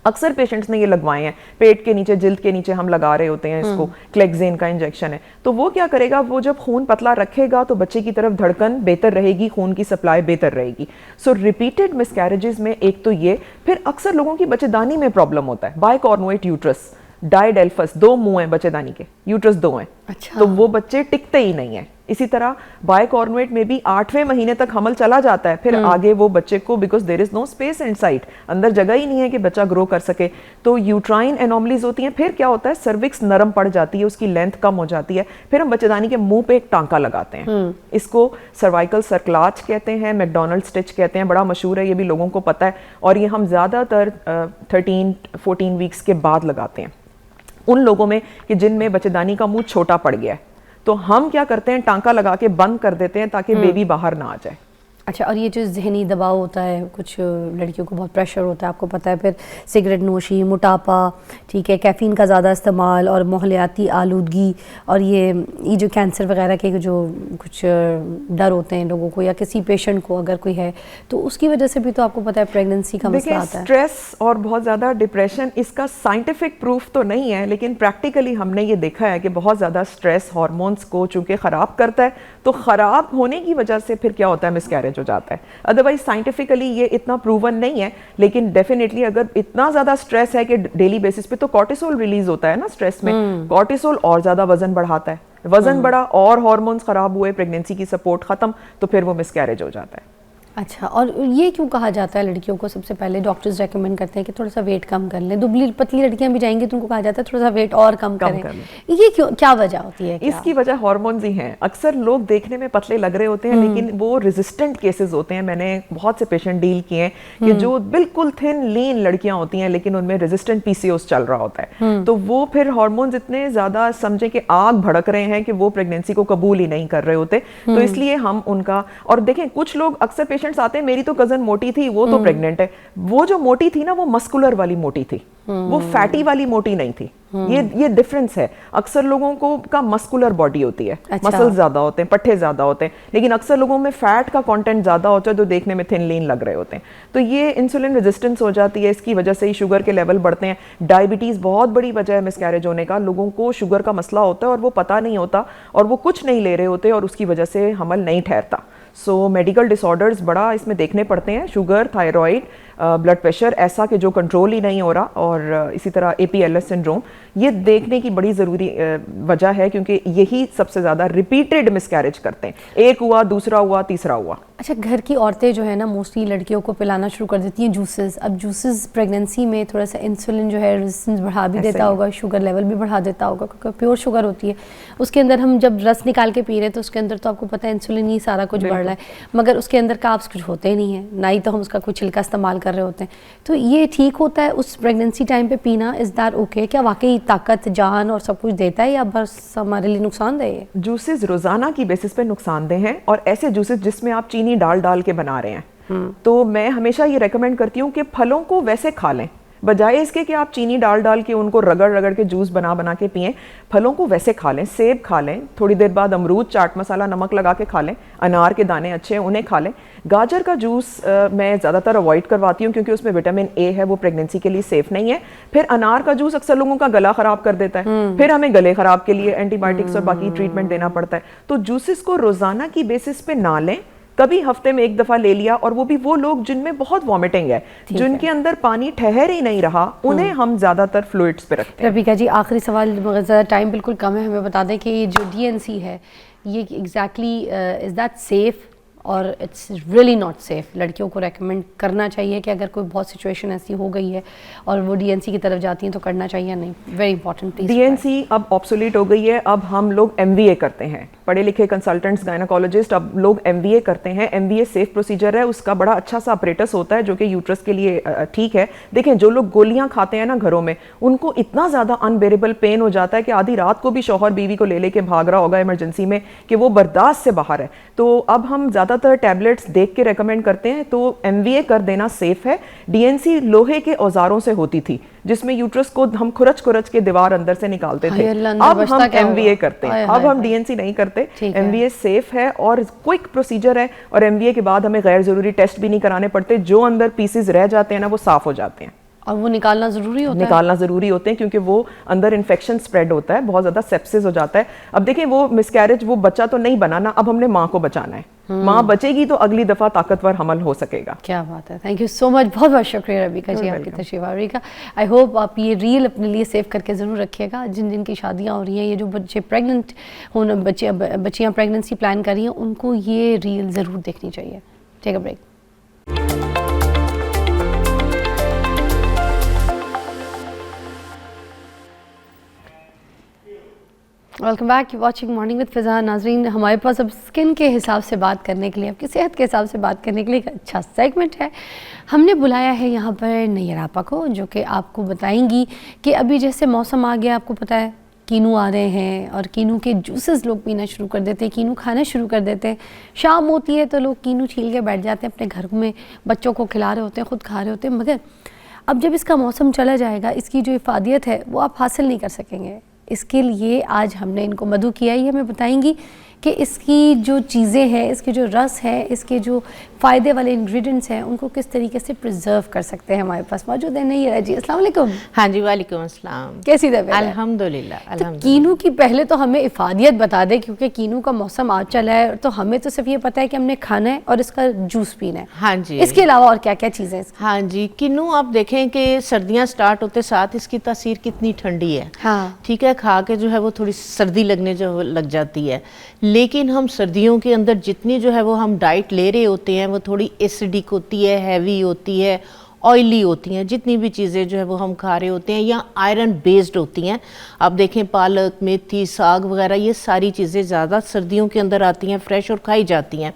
अक्सर पेशेंट्स ने ये लगवाए हैं, पेट के नीचे, जिल्द के नीचे हम लगा रहे होते हैं इसको, क्लेक्सेन का इंजेक्शन है। तो वो क्या करेगा, वो जब खून पतला रखेगा तो बच्चे की तरफ धड़कन बेहतर रहेगी, खून की सप्लाई बेहतर रहेगी। सो रिपीटेड मिसकैरेजेस में एक तो ये, फिर अक्सर लोगों की बच्चेदानी में प्रॉब्लम होता है, बाइकॉर्नुएट यूट्रस, डायडेल्फस, 2 मुंह हैं बच्चेदानी के, यूट्रस 2 हैं। अच्छा। तो वो बच्चे टिकते ही नहीं है। इसी तरह बाइकॉर्नुएट में भी 8वें महीने तक हमल चला जाता है, फिर आगे वो बच्चे को, because there is no space inside, अंदर जगह ही नहीं है कि बच्चा ग्रो कर सके, तो यूट्राइन एनोमलीज होती हैं। फिर क्या होता है, सर्विक्स नरम पड़ जाती है, उसकी लेंथ कम हो जाती है, फिर हम बच्चेदानी के मुंह पे एक टांका लगाते हैं। इसको सर्वाइकल सर्कलाज कहते हैं, मैकडोनल्ड स्टिच कहते हैं, बड़ा मशहूर है, ये भी लोगों को पता है। और ये हम ज़्यादातर 13-14 वीक्स के बाद लगाते हैं उन लोगों में कि जिनमें बच्चेदानी का मुंह छोटा पड़ गया है। तो हम क्या करते हैं, टांका लगा के बंद कर देते हैं ताकि बेबी बाहर ना आ जाए। अच्छा, और ये जो जहनी दबाव होता है, कुछ लड़कियों को बहुत प्रेशर होता है, आपको पता है, फिर सिगरेट नोशी, मोटापा, ठीक है, कैफ़ीन का ज़्यादा इस्तेमाल और माहौलियाती आलूदगी, और ये जो कैंसर वगैरह के जो कुछ डर होते हैं लोगों को, या किसी पेशेंट को अगर कोई है, तो उसकी वजह से भी तो आपको पता है प्रेगनेंसी का मसला आता है। स्ट्रेस और बहुत ज़्यादा डिप्रेशन, इसका साइंटिफिक प्रूफ तो नहीं है, लेकिन प्रैक्टिकली हमने ये देखा है कि बहुत ज़्यादा स्ट्रेस हार्मोन्स को चूँकि ख़राब करता है, तो ख़राब होने की वजह से फिर क्या होता है, मिसकैरेज हो जाता है। अदरवाइज साइंटिफिकली ये इतना प्रूवन नहीं है, लेकिन डेफिनेटली अगर इतना ज्यादा स्ट्रेस है कि डेली बेसिस पे, तो कॉर्टिसोल रिलीज होता है ना स्ट्रेस में, कॉर्टिसोल और ज्यादा वजन बढ़ाता है, वजन बढ़ा और हार्मोन्स खराब हुए, प्रेगनेंसी की सपोर्ट खत्म, तो फिर वो मिसकैरेज हो जाता है। अच्छा, और ये क्यों कहा जाता है लड़कियों को सबसे पहले डॉक्टर्स रेकमेंड करते हैं कि थोड़ा सा वेट कम कर लें, दुबली पतली लड़कियां भी जाएंगी तो उनको कहा जाता है थोड़ा सा वेट और कम करें, कर ये क्यों, क्या वजह होती है? इसकी वजह हार्मोन्स ही हैं। अक्सर लोग देखने में पतले लग रहे होते हैं लेकिन वो रेजिस्टेंट केसेस होते हैं। मैंने बहुत से पेशेंट डील किए हैं कि जो बिल्कुल थिन लीन लड़कियां होती हैं लेकिन उनमें रेजिस्टेंट पीसीओएस चल रहा होता है, तो वो फिर हार्मोन्स इतने ज्यादा समझे कि आग भड़क रहे हैं कि वो प्रेगनेंसी को कबूल ही नहीं कर रहे होते। तो इसलिए हम उनका, और देखें कुछ लोग अक्सर पेशेंट्स आते हैं, मेरी तो कजन मोटी थी वो तो प्रेग्नेंट है। वो जो मोटी थी ना वो मस्कुलर वाली मोटी थी, वो फैटी वाली मोटी नहीं थी। ये डिफरेंस है। अक्सर लोगों को का मस्कुलर बॉडी होती है, अच्छा। मसल्स ज्यादा होते हैं, पट्टे ज्यादा होते हैं, लेकिन अक्सर लोगों में फैट का कंटेंट ज्यादा होता है जो देखने में थिन लीन लग रहे होते हैं। तो ये इंसुलिन रेजिस्टेंस हो जाती है, इसकी वजह से ही शुगर के लेवल बढ़ते हैं। डायबिटीज बहुत बड़ी वजह है मिसकैरेज होने का। लोगों को शुगर का मसला होता है और वो पता नहीं होता और वो कुछ नहीं ले रहे होते और उसकी वजह से हमल नहीं ठहरता। सो मेडिकल डिसऑर्डर्स बड़ा इसमें देखने पड़ते हैं, शुगर, थायराइड, ब्लड प्रेशर ऐसा कि जो कंट्रोल ही नहीं हो रहा, और इसी तरह APLS सिंड्रोम, ये देखने की बड़ी ज़रूरी वजह है क्योंकि यही सबसे ज़्यादा रिपीटेड मिसकैरेज करते हैं। एक हुआ, दूसरा हुआ, तीसरा हुआ। अच्छा, घर की औरतें जो है ना मोस्टली लड़कियों को पिलाना शुरू कर देती हैं जूसेस। अब जूसेस प्रेगनेंसी में थोड़ा सा इंसुलिन जो है रेजिस्टेंस बढ़ा भी देता होगा, शुगर लेवल भी बढ़ा देता होगा क्योंकि प्योर शुगर होती है उसके अंदर। हम जब रस निकाल के पी रहे हैं तो उसके अंदर तो आपको पता है इंसुलिन ही सारा कुछ बढ़ रहा है, मगर उसके अंदर कार्ब्स कुछ होते ही नहीं है, ना ही तो हम उसका कुछ छिलका इस्तेमाल कर रहे होते हैं। तो ये ठीक होता है उस प्रेगनेंसी टाइम पे पीना? Is that okay? क्या वाकई ताकत, जान और सब कुछ देता है या बस हमारे लिए नुकसानदेह है? जूसेस रोजाना की बेसिस पे नुकसानदेह हैं, और ऐसे जूसेस जिसमें आप चीनी डाल डाल के बना रहे हैं, तो मैं हमेशा ये रेकमेंड करती हूँ कि फलों को वैसे खा लें, बजाय इसके कि आप चीनी डाल डाल के उनको रगड़ रगड़ के जूस बना बना के पिएं। फलों को वैसे खा लें, सेब खा लें, थोड़ी देर बाद अमरूद चाट मसाला नमक लगा के खा लें, अनार के दाने अच्छे हैं उन्हें खा लें। गाजर का जूस मैं ज़्यादातर अवॉइड करवाती हूँ क्योंकि उसमें विटामिन A है, वो प्रेगनेंसी के लिए सेफ नहीं है। फिर अनार का जूस अक्सर लोगों का गला ख़राब कर देता है, फिर हमें गले ख़राब के लिए एंटीबायोटिक्स और बाकी ट्रीटमेंट देना पड़ता है। तो जूसेस को रोज़ाना की बेसिस पे ना लें, कभी हफ्ते में एक दफा ले लिया, और वो भी वो लोग जिनमें बहुत वॉमिटिंग है, जिनके अंदर पानी ठहर ही नहीं रहा, उन्हें हम ज्यादातर फ्लूइड्स पे रखते हैं। रबीका जी, आखिरी सवाल, ज़्यादा टाइम बिल्कुल कम है, हमें बता दें कि जो DNC है ये एग्जैक्टली इज़ दैट सेफ और इट्स रियली नॉट सेफ? लड़कियों को रेकमेंड करना चाहिए कि अगर कोई बहुत सिचुएशन ऐसी हो गई है और वो DNC की तरफ जाती हैं तो करना चाहिए या नहीं? Very important please. DNC अब ऑब्सोलीट हो गई है, अब हम लोग MVA करते हैं, पढ़े लिखे कंसल्टेंट्स गायनाकोलॉजिस्ट अब लोग MVA करते हैं। MVA सेफ प्रोसीजर है, उसका बड़ा अच्छा सा अपरेटस होता है जो कि यूट्रस के लिए ठीक है। देखें, जो लोग गोलियां खाते हैं ना घरों में, उनको इतना ज़्यादा अनबेरेबल पेन हो जाता है कि आधी रात को भी शौहर बीवी को ले लेके भाग रहा होगा इमरजेंसी में कि वो बर्दाश्त से बाहर है। तो अब हम ज़्यादातर टैबलेट्स देख के रेकमेंड करते हैं, तो MVA कर देना सेफ है। DNC लोहे के औजारों से होती थी जिसमें यूट्रस को हम खुरच खुरच के दीवार अंदर से निकालते थे, अब हम MVA करते हैं, अब हम DNC नहीं करते। MVA सेफ है और क्विक प्रोसीजर है, और MVA के बाद हमें गैर जरूरी टेस्ट भी नहीं कराने पड़ते। जो अंदर पीसेस रह जाते हैं ना वो साफ हो जाते हैं, और वो निकालना ज़रूरी होता है? निकालना ज़रूरी होते हैं क्योंकि वो अंदर इन्फेक्शन स्प्रेड होता है, बहुत ज़्यादा सेप्सिस हो जाता है। अब देखें, वो मिसकैरेज, वो बच्चा तो नहीं बनाना, अब हमने माँ को बचाना है। माँ बचेगी तो अगली दफ़ा ताकतवर हमल हो सकेगा। क्या बात है, थैंक यू सो मच, बहुत बहुत शुक्रिया रबीका जी आपकी तशरीफ आवरी का। आई होप आप ये रील अपने लिए सेव करके ज़रूर रखिएगा। जिन जिन की शादियाँ हो रही हैं, ये जो बच्चे प्रेगनेंट होना, बच्चियाँ प्रेगनेंसी प्लान कर रही हैं, उनको ये रील ज़रूर देखनी चाहिए। Take a break. Welcome back, watching morning with Fiza. नाजरीन, हमारे पास अब स्किन के हिसाब से बात करने के लिए, आपकी सेहत के हिसाब से बात करने के लिए एक अच्छा सेगमेंट है। हमने बुलाया है यहाँ पर नैयर आपा को, जो कि आपको बताएंगी कि अभी जैसे मौसम आ गया, आपको पता है कीनू आ रहे हैं और कीनू के जूसेस लोग पीना शुरू कर देते हैं, कीनू खाना शुरू कर देते हैं। शाम होती है तो लोग कीनू छील के बैठ जाते हैं अपने घर में, बच्चों को खिला रहे होते हैं, ख़ुद खा रहे होते हैं। मगर अब जब इसका मौसम चला जाएगा, इसकी जो इफ़ादियत है वो आप हासिल नहीं कर सकेंगे। इसके लिए आज हमने इनको मधु किया ही हमें बताएंगी कि इसकी जो चीज़ें हैं, इसके जो रस है, इसके जो फ़ायदे वाले इंग्रेडिएंट्स हैं, उनको किस तरीके से प्रिजर्व कर सकते हैं। हमारे पास मौजूद है नैयर जी। अस्सलाम वालेकुम। हाँ जी, वालेकुम अस्सलाम। कैसी तबीयत? अल्हम्दुलिल्लाह। तो कीनू की पहले तो हमें इफ़ादियत बता दें, क्योंकि कीनू का मौसम आ चला है, तो हमें तो सिर्फ ये पता है कि हमने खाना है और इसका जूस पीना है। हाँ जी। इसके अलावा और क्या क्या चीज़ें हैं? हाँ जी, कीनू आप देखें कि सर्दियाँ स्टार्ट होते साथ इसकी तासीर कितनी ठंडी है। हाँ, ठीक है, खा के जो है वो थोड़ी सर्दी लगने जो लग जाती है, लेकिन हम सर्दियों के अंदर जितनी जो है वो हम डाइट ले रहे होते हैं वो थोड़ी एसिडिक होती है, हैवी होती है, ऑयली होती हैं। जितनी भी चीज़ें जो है वो हम खा रहे होते हैं या आयरन बेस्ड होती हैं। आप देखें पालक, मेथी, साग वगैरह, ये सारी चीज़ें ज़्यादा सर्दियों के अंदर आती हैं, फ्रेश और खाई जाती हैं।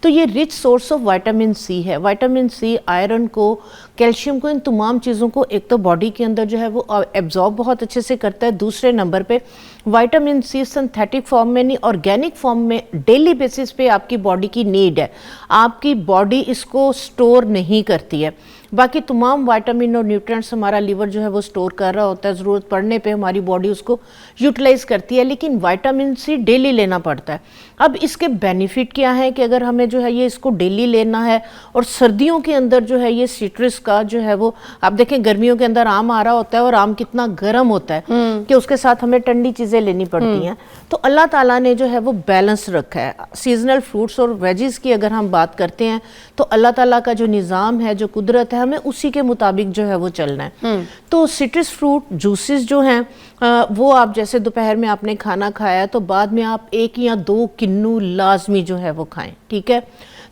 तो ये rich source of vitamin C है। विटामिन सी आयरन को, कैल्शियम को, इन तमाम चीज़ों को एक तो बॉडी के अंदर जो है वो एब्जॉर्ब बहुत अच्छे से करता है। दूसरे नंबर पे विटामिन सी सिंथेटिक फॉर्म में नहीं, ऑर्गेनिक फॉर्म में डेली बेसिस पे आपकी बॉडी की नीड है। आपकी बॉडी इसको स्टोर नहीं करती है। बाकी तमाम विटामिन और न्यूट्रिएंट्स हमारा लीवर जो है वो स्टोर कर रहा होता है, ज़रूरत पड़ने पे हमारी बॉडी उसको यूटिलाइज करती है, लेकिन विटामिन सी डेली लेना पड़ता है। अब इसके बेनिफिट क्या है कि अगर हमें जो है ये इसको डेली लेना है, और सर्दियों के अंदर जो है ये सिट्रस का जो है वो, आप देखें गर्मियों के अंदर आम आ रहा होता है और आम कितना गर्म होता है कि उसके साथ हमें ठंडी चीज़ें लेनी पड़ती हैं। तो अल्लाह ताला ने जो है वो बैलेंस रखा है। सीजनल फ्रूट्स और वेजिस की अगर हम बात करते हैं तो अल्लाह ताला का जो निज़ाम है, जो कुदरत है, हमें उसी के मुताबिक जो है वो चलना है। तो सिट्रस फ्रूट जूसेस जो हैं वो आप जैसे दोपहर में आपने खाना खाया तो बाद में आप 1 या 2 किन्नू लाजमी जो है वो खाएं, ठीक है।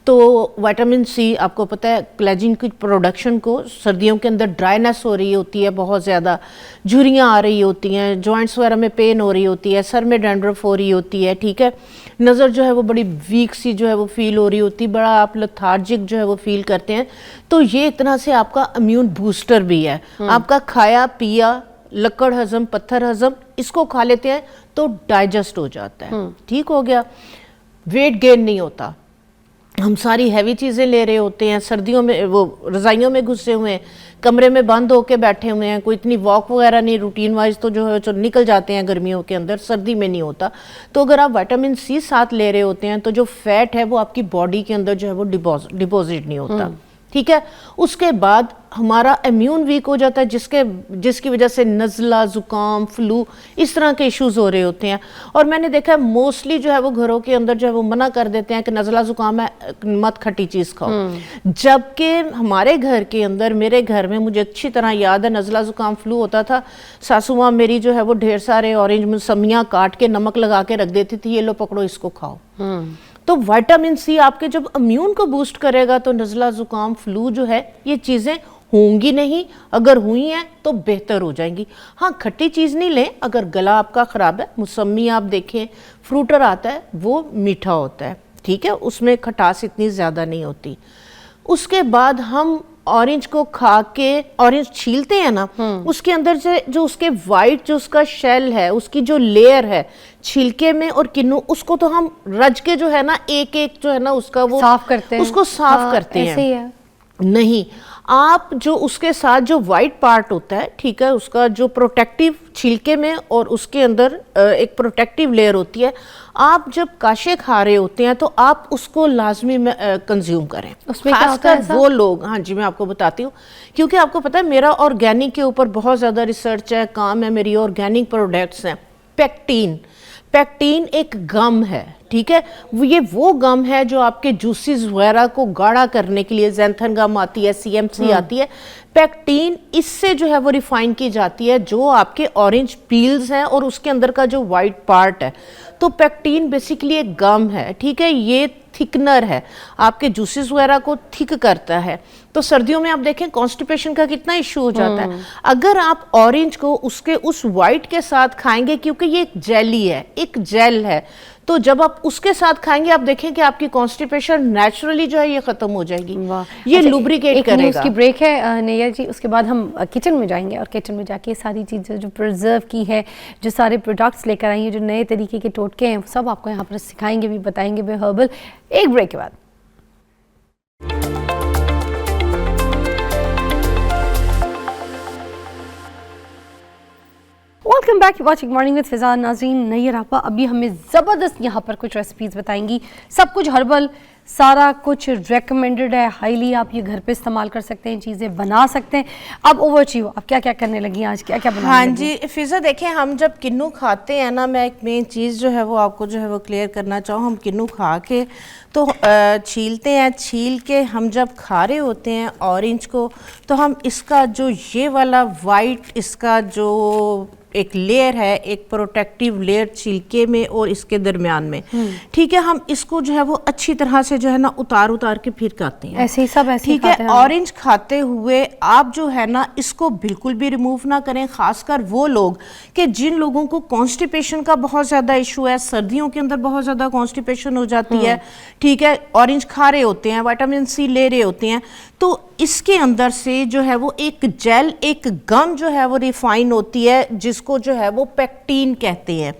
तो विटामिन सी आपको पता है कोलेजन की प्रोडक्शन को, सर्दियों के अंदर ड्राइनेस हो रही होती है, बहुत ज़्यादा झुर्रियाँ आ रही होती हैं, जॉइंट्स वगैरह में पेन हो रही होती है, सर में डैंड्रफ हो रही होती है, ठीक है। नज़र जो है वो बड़ी वीक सी जो है वो फील हो रही होती है, बड़ा आप लेथार्जिक जो है वो फील करते हैं। तो ये एक तरह से आपका इम्यून बूस्टर भी है। आपका खाया पिया, लकड़ हजम, पत्थर हजम, इसको खा लेते हैं तो डाइजेस्ट हो जाता है, ठीक हो गया। वेट गेन नहीं होता। हम सारी हैवी चीज़ें ले रहे होते हैं, सर्दियों में वो रज़ाइयों में घुसे हुए हैं, कमरे में बंद होके बैठे हुए हैं, कोई इतनी वॉक वगैरह नहीं, रूटीन वाइज तो जो है जो निकल जाते हैं गर्मियों के अंदर, सर्दी में नहीं होता। तो अगर आप विटामिन सी साथ ले रहे होते हैं तो जो फैट है वो आपकी बॉडी के अंदर जो है वो डिपॉजिट नहीं होता, ठीक है। उसके बाद हमारा इम्यून वीक हो जाता है, जिसकी वजह से नज़ला, ज़ुकाम, फ्लू, इस तरह के इश्यूज हो रहे होते हैं। और मैंने देखा है मोस्टली जो है वो घरों के अंदर जो है वो मना कर देते हैं कि नज़ला ज़ुकाम है, मत खट्टी चीज़ खाओ। जबकि हमारे घर के अंदर, मेरे घर में मुझे अच्छी तरह याद है, नज़ला ज़ुकाम फ्लू होता था, सासू माँ मेरी जो है वो ढेर सारे ऑरेंज मौसमियाँ काट के नमक लगा के रख देती थी, ये लो पकड़ो इसको खाओ। तो विटामिन सी आपके जब इम्यून को बूस्ट करेगा तो नज़ला ज़ुकाम फ्लू जो है ये चीज़ें होंगी नहीं, अगर हुई हैं तो बेहतर हो जाएंगी। हाँ, खट्टी चीज़ नहीं लें अगर गला आपका ख़राब है। मौसमी आप देखें, फ्रूटर आता है वो मीठा होता है, ठीक है, उसमें खटास इतनी ज़्यादा नहीं होती। उसके बाद हम ऑरेंज को खा के, ऑरेंज छीलते हैं ना, उसके अंदर से जो उसके वाइट जो उसका शेल है, उसकी जो लेयर है छिलके में और किन्नू, उसको तो हम रज के जो है ना एक एक जो है ना उसका वो साफ करते हैं, उसको साफ करते हैं। ऐसे ही है। नहीं, आप जो उसके साथ जो वाइट पार्ट होता है, ठीक है, उसका जो प्रोटेक्टिव छिलके में और उसके अंदर एक प्रोटेक्टिव लेयर होती है, आप जब काशे खा रहे होते हैं तो आप उसको लाजमी में कंज्यूम करें। उसमें क्या होता है खासकर वो लोग, हाँ जी मैं आपको बताती हूँ, क्योंकि आपको पता है मेरा ऑर्गेनिक के ऊपर बहुत ज़्यादा रिसर्च है, काम है, मेरी ऑर्गेनिक प्रोडक्ट्स हैं। पैक्टीन एक गम है, ठीक है, ये वो गम है जो आपके जूसेस वगैरह को गाढ़ा करने के लिए, ज़ैंथन गम आती है, CMC आती है, पैक्टीन इससे जो है वो रिफाइन की जाती है, जो आपके ऑरेंज पील्स हैं और उसके अंदर का जो वाइट पार्ट है। तो पैक्टीन बेसिकली एक गम है, ठीक है, ये थिकनर है, आपके जूसेस वगैरह को थिक करता है। तो सर्दियों में आप देखें कॉन्स्टिपेशन का कितना इशू हो जाता है। अगर आप ऑरेंज को उसके उस वाइट के साथ खाएंगे, क्योंकि ये एक जेली है, एक जेल है, तो जब आप उसके साथ खाएंगे आप देखें कि आपकी कॉन्स्टिपेशन नेचुरली जो है ये खत्म हो जाएगी। ये अच्छा, लुब्रिकेट करेगा। उसकी ब्रेक है नैया जी, उसके बाद हम किचन में जाएंगे और किचन में जाके सारी चीज़ें जो प्रिजर्व की है, जो सारे प्रोडक्ट्स लेकर आई हैं, जो नए तरीके के टोटके हैं, सब आपको यहाँ पर सिखाएंगे भी, बताएंगे भी हर्बल। एक ब्रेक के बाद welcome back, watching morning with Fiza. नाज़रीन, नैयर आपा अभी हमें ज़बरदस्त यहाँ पर कुछ रेसिपीज़ बताएंगी, सब कुछ हर्बल, सारा कुछ रेकमेंडेड है, हाईली आप ये घर पे इस्तेमाल कर सकते हैं, चीज़ें बना सकते हैं। अब ओवर टू यू, आप क्या क्या करने लगी हैं आज, क्या क्या बनाने हाँ लगी? जी फिजा, देखें हम जब किन्नू खाते हैं ना, मैं एक मेन चीज़ जो है वो आपको जो है वो क्लियर करना चाहूँ। हम किन्नू खा के तो छीलते हैं, छील के हम जब खा रहे होते हैं ऑरेंज को, तो हम इसका जो ये वाला वाइट, इसका जो एक लेयर है, एक प्रोटेक्टिव लेयर छिलके में और इसके दरमियान में, ठीक है। हम इसको जो है वो अच्छी तरह से जो है ना उतार के फिर खाते हैं, ऐसे ही सब ऐसे ठीक है। ऑरेंज खाते हुए आप जो है ना इसको बिल्कुल भी रिमूव ना करें, खासकर वो लोग कि जिन लोगों को कॉन्स्टिपेशन का बहुत ज्यादा इशू है, सर्दियों के अंदर बहुत ज्यादा कॉन्स्टिपेशन हो जाती है, ठीक है। ऑरेंज खा रहे होते हैं, विटामिन सी ले रहे होते हैं, तो इसके अंदर से जो है वो एक जेल, एक गम जो है वो रिफाइन होती है, जिसको जो है वो पेक्टिन कहते हैं,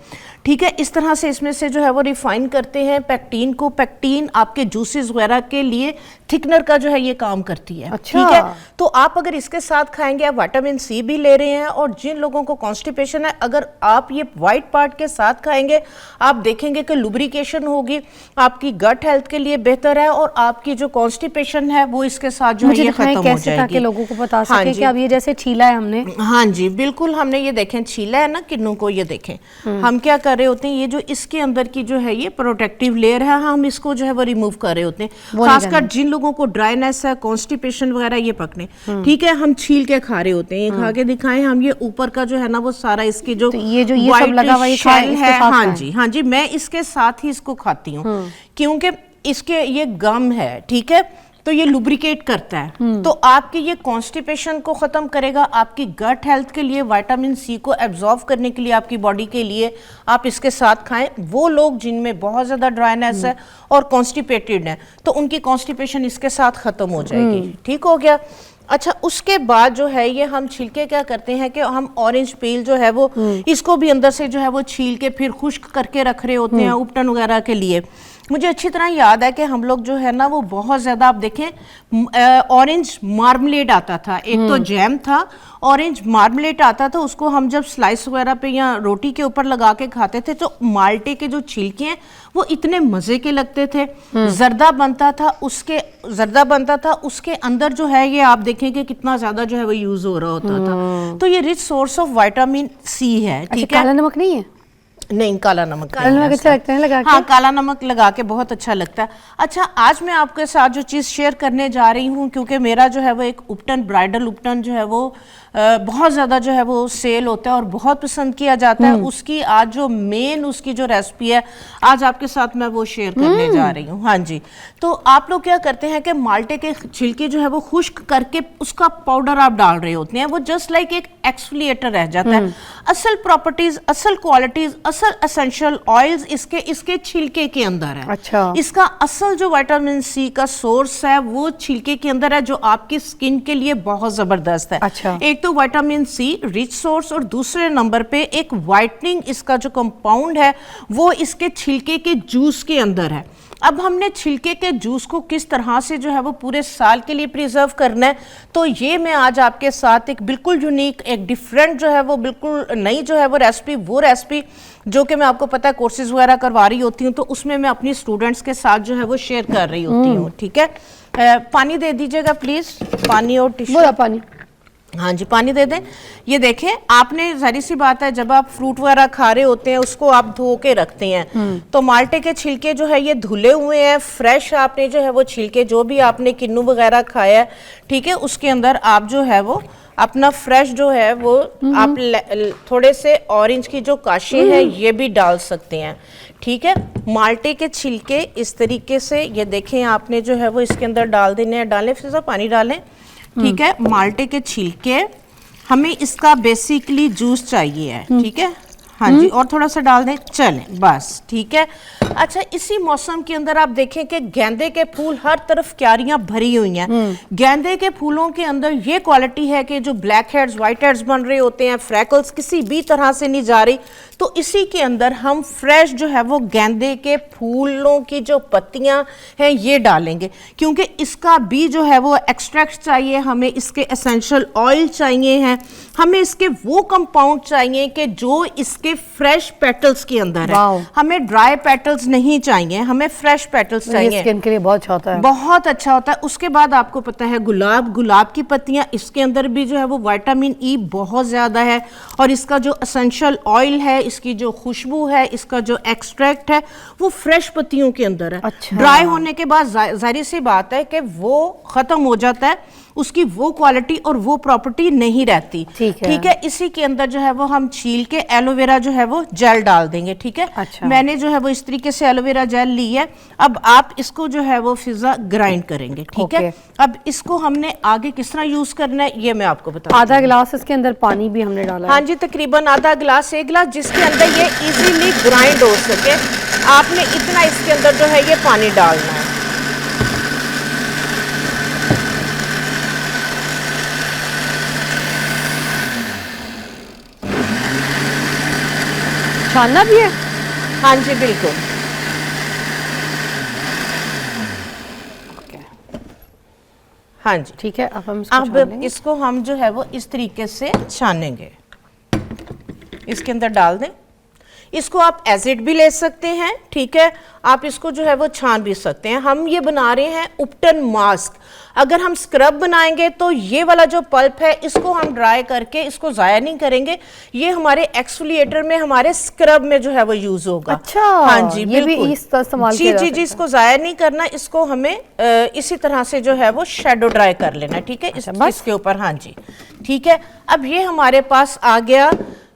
ठीक है। इस तरह से इसमें से जो है वो रिफाइन करते हैं पेक्टिन को। पेक्टिन आपके जूसेस वगैरह के लिए थिकनर का जो है ये काम करती है, अच्छा। ठीक है। तो आप अगर इसके साथ खाएंगे, आप विटामिन सी भी ले रहे हैं, और जिन लोगों को कॉन्स्टिपेशन है, अगर आप ये वाइट पार्ट के साथ खाएंगे, आप देखेंगे कि लुब्रिकेशन होगी, आपकी गट हेल्थ के लिए बेहतर है, और आपकी जो कॉन्स्टिपेशन है वो इसके साथ जो है ये खत्म हो कैसे जाएगी। ताकि लोगों को पता हाँ सके कि अब ये जैसे छीला है हमने, हाँ जी बिल्कुल, हमने ये देखें छीला है ना किन्नू को, ये देखें हम क्या कर रहे होते हैं, ये जो इसके अंदर की जो है ये प्रोटेक्टिव लेयर है, हम इसको जो है वो रिमूव कर रहे होते हैं। खासकर जिन लोगों को ड्राइनेस है, कॉन्स्टिपेशन वगैरह, ये पकड़े, ठीक है, हम छील के खा रहे होते हैं। ये खा के दिखाएं हम, ये ऊपर का जो है ना वो सारा इसकी जो तो ये सब लगा हुआ शेल है, हाँ जी, मैं इसके साथ ही इसको खाती हूँ, क्योंकि इसके ये गम है, ठीक है, तो ये लुब्रिकेट करता है, तो आपके ये कॉन्स्टिपेशन को खत्म करेगा, आपकी गट हेल्थ के लिए, विटामिन सी को एब्जॉर्ब करने के लिए, आपकी बॉडी के लिए आप इसके साथ खाएं। वो लोग जिनमें बहुत ज्यादा ड्राइनेस है और कॉन्स्टिपेटेड है, तो उनकी कॉन्स्टिपेशन इसके साथ खत्म हो जाएगी, ठीक हो गया। अच्छा, उसके बाद जो है ये हम छिलके क्या करते हैं कि हम ऑरेंज पील जो है वो इसको भी अंदर से जो है वो छील के फिर खुश्क करके रख रहे होते हैं उपटन वगैरह के लिए। मुझे अच्छी तरह याद है कि हम लोग जो है ना वो बहुत ज़्यादा, आप देखें ऑरेंज मार्मलेड आता था, एक तो जैम था, ऑरेंज मार्मलेड आता था, उसको हम जब स्लाइस वगैरह पे या रोटी के ऊपर लगा के खाते थे, तो माल्टे के जो छिलके हैं वो इतने मज़े के लगते थे। जर्दा बनता था, उसके अंदर जो है ये आप देखेंगे कितना ज़्यादा जो है वो यूज़ हो रहा होता था। तो ये rich source of vitamin C है, ठीक है। काला नमक नहीं है? नहीं, काला नमक अच्छा लगता है लगा के? हाँ, काला नमक लगा के बहुत अच्छा लगता है। अच्छा, आज मैं आपके साथ जो चीज़ शेयर करने जा रही हूँ, क्योंकि मेरा जो है वो एक उपटन, ब्राइडल उपटन जो है वो बहुत ज़्यादा जो है वो सेल होता है और बहुत पसंद किया जाता है। उसकी आज जो मेन उसकी जो रेसिपी है, आज आपके साथ मैं वो शेयर करने जा रही हूँ। हाँ जी, तो आप लोग क्या करते हैं कि माल्टे के छिलके जो है वो खुश्क करके उसका पाउडर आप डाल रहे होते हैं, वो जस्ट लाइक एक एक्सफोलिएटर रह जाता है। असल प्रॉपर्टीज, असल क्वालिटीज, असल एसेंशियल ऑयल्स इसके छिलके के अंदर है। अच्छा। इसका असल जो विटामिन सी का सोर्स है वो छिलके के अंदर है, जो आपकी स्किन के लिए बहुत जबरदस्त है। अच्छा। एक तो विटामिन सी रिच सोर्स, और दूसरे नंबर पे एक वाइटनिंग इसका जो कंपाउंड है वो इसके छिलके के जूस के अंदर है। अब हमने छिलके के जूस को किस तरह से जो है वो पूरे साल के लिए प्रिजर्व करना है, तो ये मैं आज आपके साथ एक बिल्कुल यूनिक, एक डिफरेंट जो है वो बिल्कुल नई जो है वो रेसिपी जो कि मैं आपको पता है कोर्सेज वगैरह करवा रही होती हूँ, तो उसमें मैं अपनी स्टूडेंट्स के साथ जो है वो शेयर कर रही होती हूँ, ठीक है। पानी दे दीजिएगा प्लीज, पानी और टिश्यू। पानी, हाँ जी, पानी दे दें। ये देखें, आपने जाहिर सी बात है जब आप फ्रूट वगैरह खा रहे होते हैं उसको आप धो के रखते हैं, तो माल्टे के छिलके जो है ये धुले हुए हैं, फ्रेश आपने जो है वो छिलके, जो भी आपने किन्नू वगैरह खाया है, ठीक है, उसके अंदर आप जो है वो अपना फ्रेश जो है वो आप थोड़े से ऑरेंज की जो काशी है ये भी डाल सकते हैं, ठीक है। माल्टे के छिलके इस तरीके से ये देखें आपने जो है वो इसके अंदर डाल देने हैं, डालें फिर से पानी डालें, ठीक है। माल्टे के छिलके, हमें इसका बेसिकली जूस चाहिए है, ठीक है, हाँ जी, और थोड़ा सा डाल दें, चलें बस, ठीक है। अच्छा, इसी मौसम के अंदर आप देखें कि गेंदे के फूल हर तरफ क्यारियां भरी हुई हैं। गेंदे के फूलों के अंदर ये क्वालिटी है कि जो ब्लैक हेड्स, व्हाइट हेड्स बन रहे होते हैं, फ्रैकल्स किसी भी तरह से नहीं जा रही, तो इसी के अंदर हम फ्रेश जो है वो गेंदे के फूलों की जो पत्तियां हैं ये डालेंगे, क्योंकि इसका भी जो है वो एक्सट्रैक्ट चाहिए, हमें इसके एसेंशियल ऑयल चाहिए हैं, हमें इसके वो कंपाउंड चाहिए कि जो इसके फ्रेश पेटल्स के अंदर है। हमें ड्राई पेटल्स नहीं चाहिए, हमें फ्रेश पेटल्स चाहिए, स्किन के लिए बहुत अच्छा होता है, बहुत अच्छा होता है। उसके बाद आपको पता है गुलाब की पत्तियां, इसके अंदर भी जो है वो विटामिन ई बहुत ज्यादा है, और इसका जो एसेंशियल ऑयल है, इसकी जो खुशबू है, इसका जो एक्सट्रैक्ट है वो फ्रेश पत्तियों के अंदर है। अच्छा। ड्राई होने के बाद जाहिर सी बात है कि वो खत्म हो जाता है, उसकी वो क्वालिटी और वो प्रॉपर्टी नहीं रहती। ठीक है। इसी के अंदर जो है वो हम छील के एलोवेरा जो है वो जेल डाल देंगे। ठीक है, अच्छा। मैंने जो है वो इस तरीके से एलोवेरा जेल ली है। अब आप इसको जो है वो फिजा ग्राइंड करेंगे। ठीक है, अब इसको हमने आगे किस तरह यूज करना है ये मैं आपको बता। आधा गिलास इसके अंदर पानी भी हमने डाला है। हाँ जी, तकरीबन आधा गिलास, 1 गिलास, जिसके अंदर ये इजीली ग्राइंड हो सके। आपने इतना इसके अंदर जो है ये पानी डालना है। छानना भी है? हाँ जी बिल्कुल। हाँ जी ठीक है, अब हम इसको छान अब लेंगे। इसको हम जो है वो इस तरीके से छानेंगे। इसके अंदर डाल दें। इसको आप एसिड भी ले सकते हैं। ठीक है, आप इसको जो है वो छान भी सकते हैं। हम ये बना रहे हैं उपटन मास्क। अगर हम स्क्रब बनाएंगे तो ये वाला जो पल्प है इसको हम ड्राई करके इसको ज़ाया नहीं करेंगे। ये हमारे एक्सफोलिएटर में, हमारे स्क्रब में जो है वो यूज होगा। अच्छा, हाँ जी, ये भी बिल्कुल। इस तरह इस्तेमाल जी किया जा जी जी, सकता है। इसको ज़ाया नहीं करना, इसको हमें इसी तरह से जो है वो शैडो ड्राई कर लेना है। ठीक है, इसके ऊपर। हाँ जी, ठीक है। अब ये हमारे पास आ गया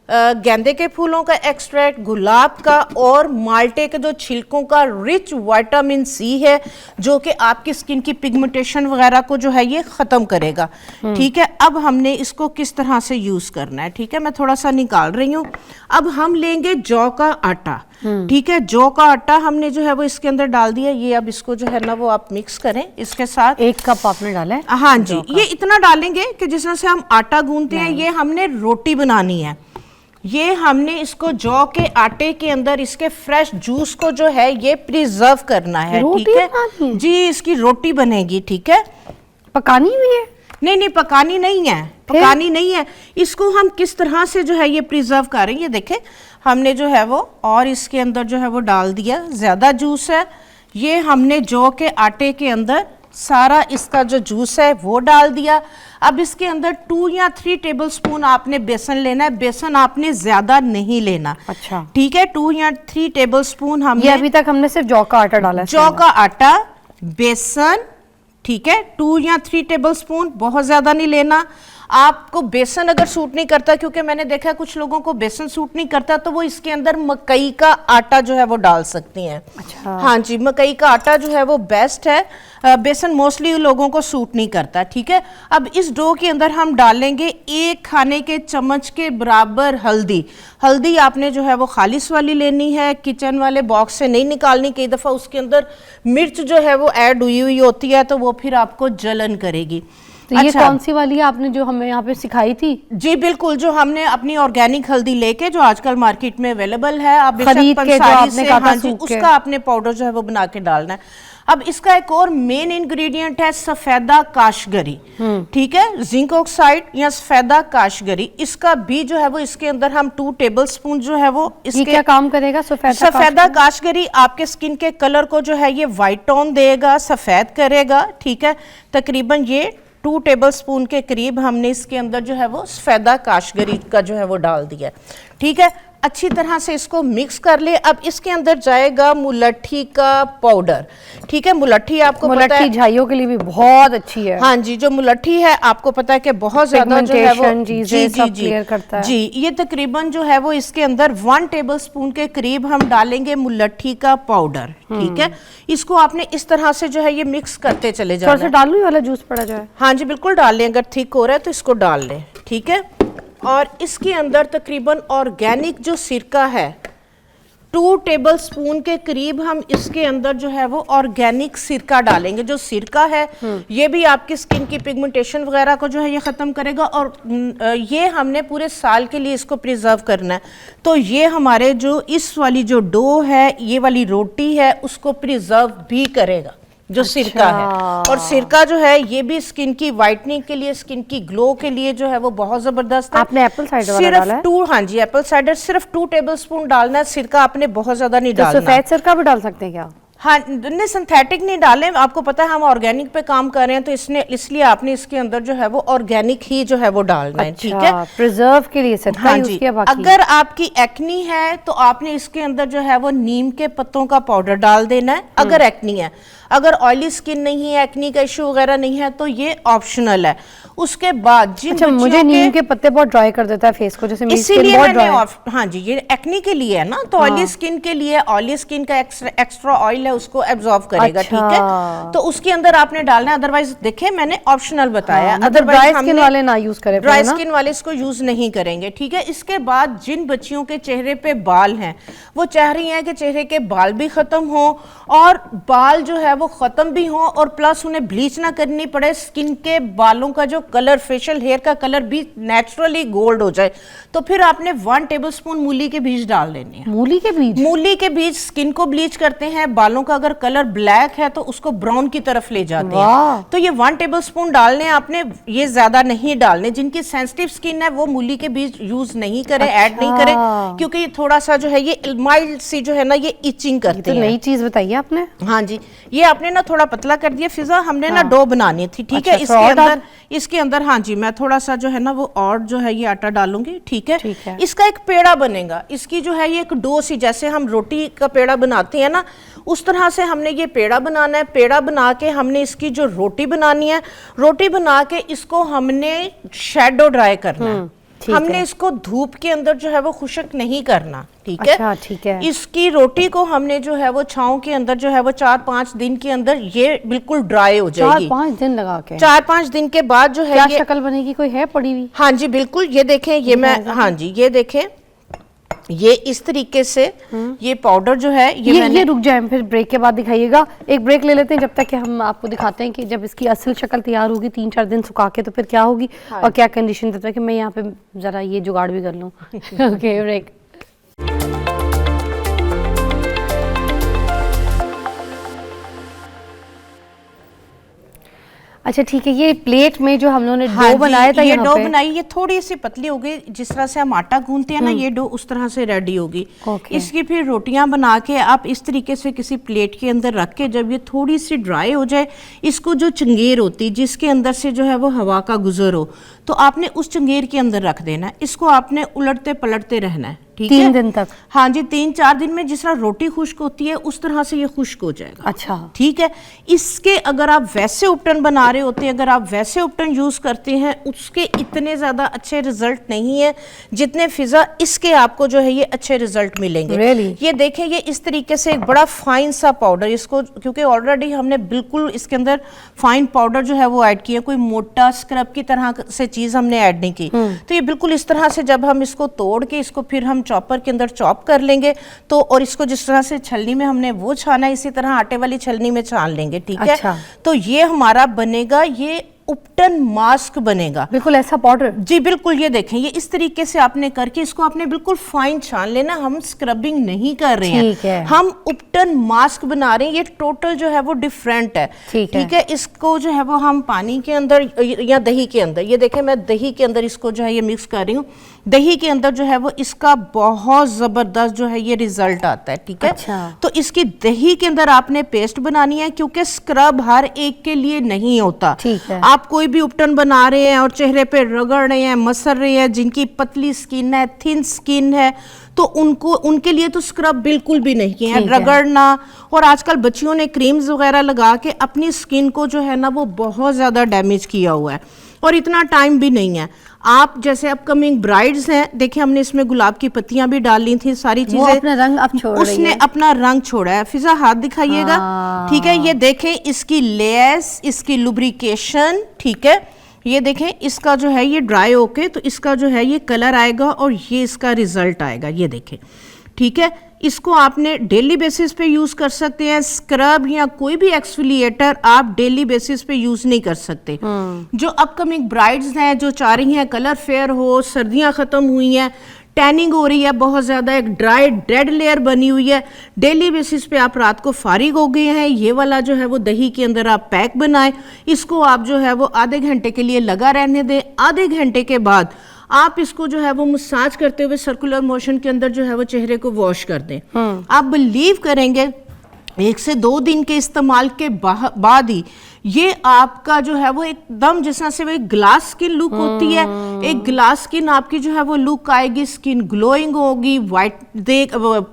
गेंदे के फूलों का एक्सट्रैक्ट, गुलाब का और माल्टे के जो छिलकों का रिच विटामिन सी है, जो कि आपकी स्किन की पिगमेंटेशन वगैरह को जो है ये ख़त्म करेगा। ठीक है, अब हमने इसको किस तरह से यूज़ करना है। ठीक है, मैं थोड़ा सा निकाल रही हूँ। अब हम लेंगे जौ का आटा। ठीक है, जौ का आटा हमने जो है वो इसके अंदर डाल दिया। ये अब इसको जो है ना वो आप मिक्स करें इसके साथ। 1 कप आपने डाला है? हाँ जी, ये इतना डालेंगे कि जिस तरह से हम आटा गूंथते हैं, ये हमने रोटी बनानी है। ये हमने इसको जौ के आटे के अंदर इसके फ्रेश जूस को जो है ये प्रिजर्व करना है। ठीक है जी, इसकी रोटी बनेगी। ठीक है, पकानी भी है? नहीं, पकानी नहीं है, पकानी नहीं है। इसको हम किस तरह से जो है ये प्रिजर्व कर रहे हैं, ये देखें हमने जो है वो और इसके अंदर जो है वो डाल दिया। ज़्यादा जूस है, ये हमने जौ के आटे के अंदर सारा इसका जो जूस है वो डाल दिया। अब इसके अंदर 2 या 3 टेबलस्पून आपने बेसन लेना है। बेसन आपने ज्यादा नहीं लेना। अच्छा, ठीक है, 2 या 3 टेबलस्पून हमने। ये अभी तक हमने सिर्फ जौ का आटा डाला है। जौ का आटा, बेसन, ठीक है, 2 या 3 टेबलस्पून, बहुत ज्यादा नहीं लेना। आपको बेसन अगर सूट नहीं करता, क्योंकि मैंने देखा है कुछ लोगों को बेसन सूट नहीं करता, तो वो इसके अंदर मकई का आटा जो है वो डाल सकती हैं। अच्छा। हाँ जी, मकई का आटा जो है वो बेस्ट है। बेसन मोस्टली लोगों को सूट नहीं करता। ठीक है, अब इस डो के अंदर हम डालेंगे 1 खाने के चम्मच के बराबर हल्दी। हल्दी आपने जो है वो खालिश वाली लेनी है, किचन वाले बॉक्स से नहीं निकालनी। कई दफ़ा उसके अंदर मिर्च जो है वो ऐड हुई होती है, तो वो फिर आपको जलन करेगी। तो ये कौन सी वाली है आपने जो हमें यहाँ पे सिखाई थी? जी बिल्कुल, जो हमने अपनी ऑर्गेनिक हल्दी लेके, जो आजकल मार्केट में अवेलेबल है, आप खरीद के जो आपने कहा था, हाँ जी, उसका आपने पाउडर जो है वो बना के डालना है। अब इसका एक और मेन इंग्रेडिएंट है सफेदा काशगरी। ठीक है, जिंक ऑक्साइड या सफेदा काशगरी, इसका भी जो है वो इसके अंदर हम 2 टेबलस्पून जो है वो इसके। ये क्या काम करेगा? सफेदा काशगरी आपके स्किन के कलर को जो है ये वाइट टोन देगा, सफेद करेगा। ठीक है, तकरीबन ये 2 टेबलस्पून के करीब हमने इसके अंदर जो है वो सफेदा काशगरी का जो है वो डाल दिया। ठीक है, अच्छी तरह से इसको मिक्स कर ले। अब इसके अंदर जाएगा मुलट्ठी का पाउडर। ठीक है, मुलट्ठी आपको पता है झाइयों के लिए भी बहुत अच्छी है। हाँ जी, जो मुलट्ठी है आपको पता है कि बहुत ज्यादा जो है वो क्लियर करता है। जी, ये तकरीबन जो है वो इसके अंदर 1 टेबलस्पून के करीब हम डालेंगे मुलट्ठी का पाउडर। ठीक है, इसको आपने इस तरह से जो है ये मिक्स करते चले जाना। थोड़ा सा डालूं ये वाला जूस पड़ा जो है? हाँ जी बिल्कुल डाल लें, अगर थिक हो रहा है तो इसको डाल लें। ठीक है, और इसके अंदर तकरीबन ऑर्गेनिक जो सिरका है 2 टेबलस्पून के करीब हम इसके अंदर जो है वो ऑर्गेनिक सिरका डालेंगे। जो सिरका है ये भी आपकी स्किन की पिगमेंटेशन वगैरह को जो है ये ख़त्म करेगा, और ये हमने पूरे साल के लिए इसको प्रिजर्व करना है। तो ये हमारे जो इस वाली जो डो है, ये वाली रोटी है, उसको प्रिजर्व भी करेगा जो सिरका है। और सिरका जो है ये भी स्किन की वाइटनिंग के लिए, स्किन की ग्लो के लिए जो है वो बहुत जबरदस्त है। आपने एप्पल साइडर वाला डाला है? 2, हाँ जी, एप्पल साइडर सिर्फ 2 टेबलस्पून डालना है। सिरका आपने बहुत ज्यादा नहीं डालना। सफेद सिरका भी डाल सकते हैं क्या? हाँ, नहीं सिंथेटिक नहीं डालें। आपको पता है हम ऑर्गेनिक पे काम कर रहे हैं, तो इसलिए आपने इसके अंदर जो है वो ऑर्गेनिक ही जो है वो डालना है। ठीक है, प्रिजर्व के लिए सिरका हाँ यूज जी। किया। बाकी अगर आपकी एक्नी है तो आपने इसके अंदर जो है वो नीम के पत्तों का पाउडर डाल देना है, अगर एक्नी है। अगर ऑयली स्किन नहीं है, एक्नी का इश्यू वगैरह नहीं है, तो ये ऑप्शनल है। उसके बाद जिन अच्छा, मुझे नीम के पत्ते बहुत ड्राई कर देता है फेस को, जैसे मेरी स्किन इसीलिए बहुत मैंने ड्राई है। हाँ जी, ये एक्नी के लिए है ना, तो ऑयली स्किन के लिए, ऑयली स्किन का एक्स्ट्रा ऑयल है, उसको एब्जॉर्ब करेगा। अच्छा। ठीक है, तो उसके अंदर आपने डालना है, अदरवाइज देखे मैंने ऑप्शनल बताया। मतलब ड्राई स्किन वाले ना यूज करें, ड्राई स्किन वाले इसको यूज नहीं करेंगे। ठीक है, इसके बाद जिन बच्चियों के चेहरे पे बाल हैं, वो चाह रही हैं कि चेहरे के बाल भी खत्म हो और बाल जो है वो खत्म भी हो, और प्लस उन्हें ब्लीच ना करनी पड़े, स्किन के बालों का जो कलर, फेशियल हेयर का कलर भी नेचुरली गोल्ड हो जाए, तो फिर आपने 1 टेबलस्पून मूली के बीज डाल देने हैं। मूली के बीज? मूली के बीज स्किन को ब्लीच करते हैं, बालों का अगर कलर ब्लैक है तो उसको ब्राउन की तरफ ले जाते हैं। तो ये 1 टेबलस्पून डालने आपने, ये ज्यादा नहीं डालने। जिनकी सेंसिटिव स्किन है वो मूली के बीज यूज नहीं करें, ऐड नहीं करें, क्योंकि ये थोड़ा सा जो है ये माइल्ड सी जो है ना ये इचिंग करते हैं। नई चीज बताइए आपने। हाँ जी, ये आपने ना थोड़ा पतला कर दिया फिजा, हमने ना डो बनानी थी। ठीक है, इसके अंदर हाँ जी मैं थोड़ा सा जो है ना वो और जो है ये आटा डालूंगी। ठीक है, इसका एक पेड़ा बनेगा। इसकी जो है ये एक डो सी, जैसे हम रोटी का पेड़ा बनाते हैं ना, उस तरह से हमने ये पेड़ा बनाना है। पेड़ा बना के हमने इसकी जो रोटी बनानी है, रोटी बना के इसको हमने शैडो ड्राई करना है। हमने इसको धूप के अंदर जो है वो खुशक नहीं करना। ठीक है, अच्छा, ठीक है। इसकी रोटी को हमने जो है वो छांव के अंदर जो है वो 4-5 दिन के अंदर ये बिल्कुल ड्राई हो जाएगी। 4-5 दिन लगा के? 4-5 दिन के बाद जो है क्या ये शक्ल बनेगी, कोई है पड़ी हुई? हाँ जी बिल्कुल, ये देखें, ये मैं, हाँ जी ये देखें, ये इस तरीके से ये पाउडर जो है ये रुक जाए, फिर ब्रेक के बाद दिखाइएगा। एक ब्रेक ले लेते हैं, जब तक कि हम आपको दिखाते हैं कि जब इसकी असल शक्ल तैयार होगी 3-4 दिन सुखा के, तो फिर क्या होगी और क्या कंडीशन देता है कि मैं यहाँ पे जरा ये जुगाड़ भी कर लूँ। Okay, break. अच्छा ठीक है, ये प्लेट में जो हम लोगों ने डो बनाया था, ये डो बनाई, ये थोड़ी सी पतली हो गई, जिस तरह से हम आटा गूंथते हैं ना, ये डो उस तरह से रेडी होगी। इसकी फिर रोटियां बना के आप इस तरीके से किसी प्लेट के अंदर रख के, जब ये थोड़ी सी ड्राई हो जाए, इसको जो चंगेर होती है जिसके अंदर से जो है वो हवा का गुजर हो, तो आपने उस चंगेर के अंदर रख देना है। इसको आपने उलटते पलटते रहना है। ठीक है, 3 दिन तक? हाँ जी, 3-4 दिन में जिस तरह रोटी खुश्क होती है उस तरह से ये खुश्क हो जाएगा। अच्छा, ठीक है। इसके अगर आप वैसे उपटन बना रहे होते हैं, अगर आप वैसे उपटन यूज करते हैं, उसके इतने ज्यादा अच्छे रिजल्ट नहीं है जितने फिजा इसके आपको जो है ये अच्छे रिजल्ट मिलेंगे। Really? ये देखें, ये इस तरीके से एक बड़ा फाइन सा पाउडर, इसको क्योंकि ऑलरेडी हमने बिल्कुल इसके अंदर फाइन पाउडर जो है वो ऐड किया, कोई मोटा स्क्रब की तरह से चीज हमने ऐड नहीं की। तो ये बिल्कुल इस तरह से जब हम इसको तोड़ के इसको फिर हम चॉपर के अंदर चॉप कर लेंगे, तो और इसको जिस तरह से छलनी में हमने वो छाना है, इसी तरह आटे वाली छलनी में छान लेंगे। ठीक है। अच्छा। तो ये हमारा बनेगा, ये उपटन मास्क बनेगा। बिल्कुल ऐसा पाउडर? जी बिल्कुल, ये देखें, ये इस तरीके से आपने करके इसको आपने बिल्कुल फाइन छान लेना। हम स्क्रबिंग नहीं कर रहे हैं, हम उपटन मास्क बना रहे हैं। ये टोटल जो है वो डिफरेंट है। ठीक है, इसको जो है वो हम पानी के अंदर या दही के अंदर, ये देखें मैं दही के अंदर इसको जो है ये मिक्स कर रही हूँ। दही के अंदर जो है वो इसका बहुत जबरदस्त जो है ये रिजल्ट आता है। ठीक है। अच्छा। तो इसकी दही के अंदर आपने पेस्ट बनानी है, क्योंकि स्क्रब हर एक के लिए नहीं होता। ठीक है। आप कोई भी उपटन बना रहे हैं और चेहरे पे रगड़ रहे हैं, मसर रहे हैं, जिनकी पतली स्किन है, थिन स्किन है, तो उनके लिए तो स्क्रब बिल्कुल भी नहीं है। रगड़ना, और आजकल बच्चियों ने क्रीम्स वगैरह लगा के अपनी स्किन को जो है ना वो बहुत ज्यादा डैमेज किया हुआ है, और इतना टाइम भी नहीं है। आप जैसे अपकमिंग ब्राइड्स हैं, देखिए हमने इसमें गुलाब की पत्तियां भी डाली थी, सारी चीजें, अपना रंग अब छोड़ रही है। उसने अपना रंग छोड़ा है। फिजा हाथ दिखाइएगा। ठीक है, ये देखें इसकी लेस, इसकी लुब्रिकेशन। ठीक है, ये देखें इसका जो है ये ड्राई होके तो इसका जो है ये कलर आएगा और ये इसका रिजल्ट आएगा। ये देखें। ठीक है, इसको आपने डेली बेसिस पे यूज कर सकते हैं। स्क्रब या कोई भी एक्सफोलिएटर आप डेली बेसिस पे यूज नहीं कर सकते। जो अपकमिंग ब्राइड्स हैं, जो चाह रही हैं कलर फेयर हो, सर्दियां खत्म हुई हैं, टैनिंग हो रही है बहुत ज़्यादा, एक ड्राई डेड लेयर बनी हुई है, डेली बेसिस पे आप रात को फारिग हो गए हैं, ये वाला जो है वो दही के अंदर आप पैक बनाएं। इसको आप जो है वो आधे घंटे के लिए लगा रहने दें। आधे घंटे के बाद आप इसको जो है वो मसाज करते हुए सर्कुलर मोशन के अंदर जो है वो चेहरे को वॉश कर दें। आप बिलीव करेंगे, 1 से 2 दिन के इस्तेमाल के बाद ही ये आपका जो है वो एकदम जिस तरह से वो एक ग्लास स्किन लुक होती है, एक ग्लास स्किन आपकी जो है वो लुक आएगी, स्किन ग्लोइंग होगी, वाइट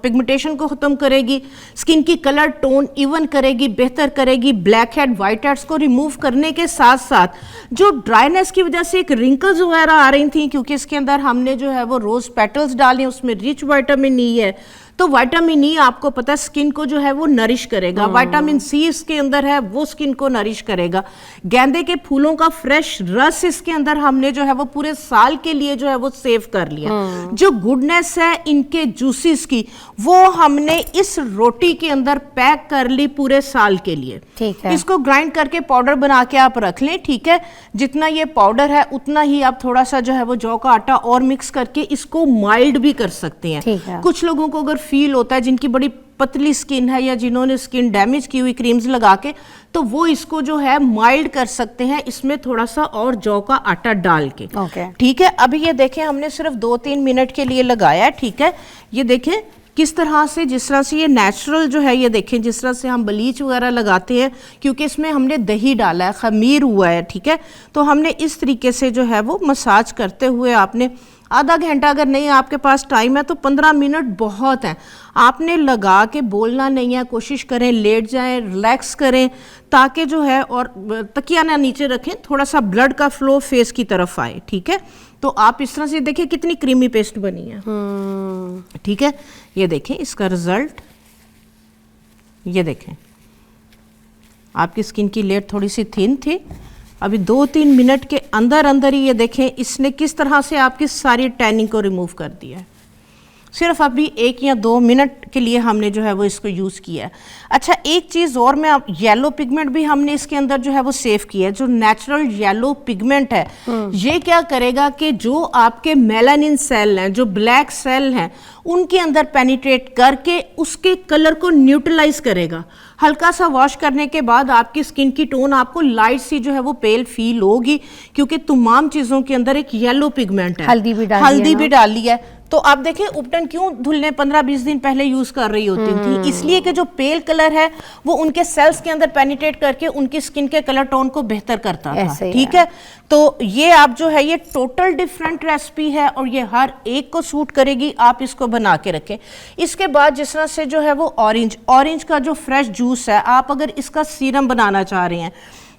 पिगमेंटेशन को खत्म करेगी, स्किन की कलर टोन इवन करेगी, बेहतर करेगी, ब्लैक हेड वाइट हेड्स को रिमूव करने के साथ साथ जो ड्राइनेस की वजह से एक रिंकल्स वगैरह आ रही थी, क्योंकि इसके अंदर हमने जो है वो रोज पेटल्स डाले, उसमें रिच विटामिन ई है, तो विटामिन ई आपको पता है स्किन को जो है वो नरिश करेगा, विटामिन सी इसके अंदर है वो स्किन को नरिश करेगा, गेंदे के फूलों का फ्रेश रस इसके अंदर हमने जो है वो पूरे साल के लिए जो है वो सेव कर लिया। जो गुडनेस है इनके जूसेस की वो हमने इस रोटी के अंदर पैक कर ली पूरे साल के लिए। ठीक है। इसको ग्राइंड करके पाउडर बना के आप रख लें, ठीक है। जितना ये पाउडर है उतना ही आप थोड़ा सा जो है वो जौ का आटा और मिक्स करके इसको माइल्ड भी कर सकते हैं। ठीक है। कुछ लोगों को अगर फील होता है जिनकी बड़ी पतली स्किन है या जिन्होंने स्किन डैमेज की हुई क्रीम्स लगा के, तो वो इसको जो है माइल्ड कर सकते हैं इसमें थोड़ा सा और जौ का आटा डाल के। ओके। ठीक है। अभी ये देखें हमने सिर्फ 2-3 मिनट के लिए लगाया है, ठीक है। ये देखें किस तरह से, जिस तरह से ये नेचुरल जो है, ये देखें जिस तरह से हम ब्लीच वगैरह लगाते हैं, क्योंकि इसमें हमने दही डाला है, खमीर हुआ है, ठीक है। तो हमने इस तरीके से जो है वो मसाज करते हुए आपने आधा घंटा, अगर नहीं आपके पास टाइम है तो 15 मिनट बहुत है, आपने लगा के बोलना नहीं है, कोशिश करें लेट जाएं, रिलैक्स करें, ताकि जो है और तकिया ना नीचे रखें, थोड़ा सा ब्लड का फ्लो फेस की तरफ आए, ठीक है। तो आप इस तरह से देखिए कितनी क्रीमी पेस्ट बनी है, ठीक है। ये देखें इसका रिजल्ट, ये देखें आपकी स्किन की लेयर थोड़ी सी थिन थी, अभी 2-3 मिनट के अंदर अंदर ही ये देखें इसने किस तरह से आपकी सारी टैनिंग को रिमूव कर दिया है। सिर्फ अभी 1 या 2 मिनट के लिए हमने जो है वो इसको यूज़ किया है। अच्छा, एक चीज़ और मैं, आप येलो पिगमेंट भी हमने इसके अंदर जो है वो सेव किया है। जो नेचुरल येलो पिगमेंट है ये क्या करेगा कि जो आपके मेलानिन सेल हैं, जो ब्लैक सेल हैं, उनके अंदर पेनिट्रेट करके उसके कलर को न्यूट्रलाइज करेगा। हल्का सा वॉश करने के बाद आपकी स्किन की टोन आपको लाइट सी जो है वो पेल फील होगी, क्योंकि तमाम चीज़ों के अंदर एक येलो पिगमेंट है। हल्दी भी डाली है। तो आप देखें उपटन क्यों धुलने 15-20 दिन पहले यूज कर रही होती थी, इसलिए कि जो पेल कलर है वो उनके सेल्स के अंदर पेनिट्रेट करके उनकी स्किन के कलर टोन को बेहतर करता था, ठीक है। तो ये आप जो है ये टोटल डिफरेंट रेसिपी है और ये हर एक को सूट करेगी, आप इसको बना के रखें। इसके बाद जिस तरह से जो है वो ऑरेंज का जो फ्रेश जूस है, आप अगर इसका सीरम बनाना चाह रहे हैं,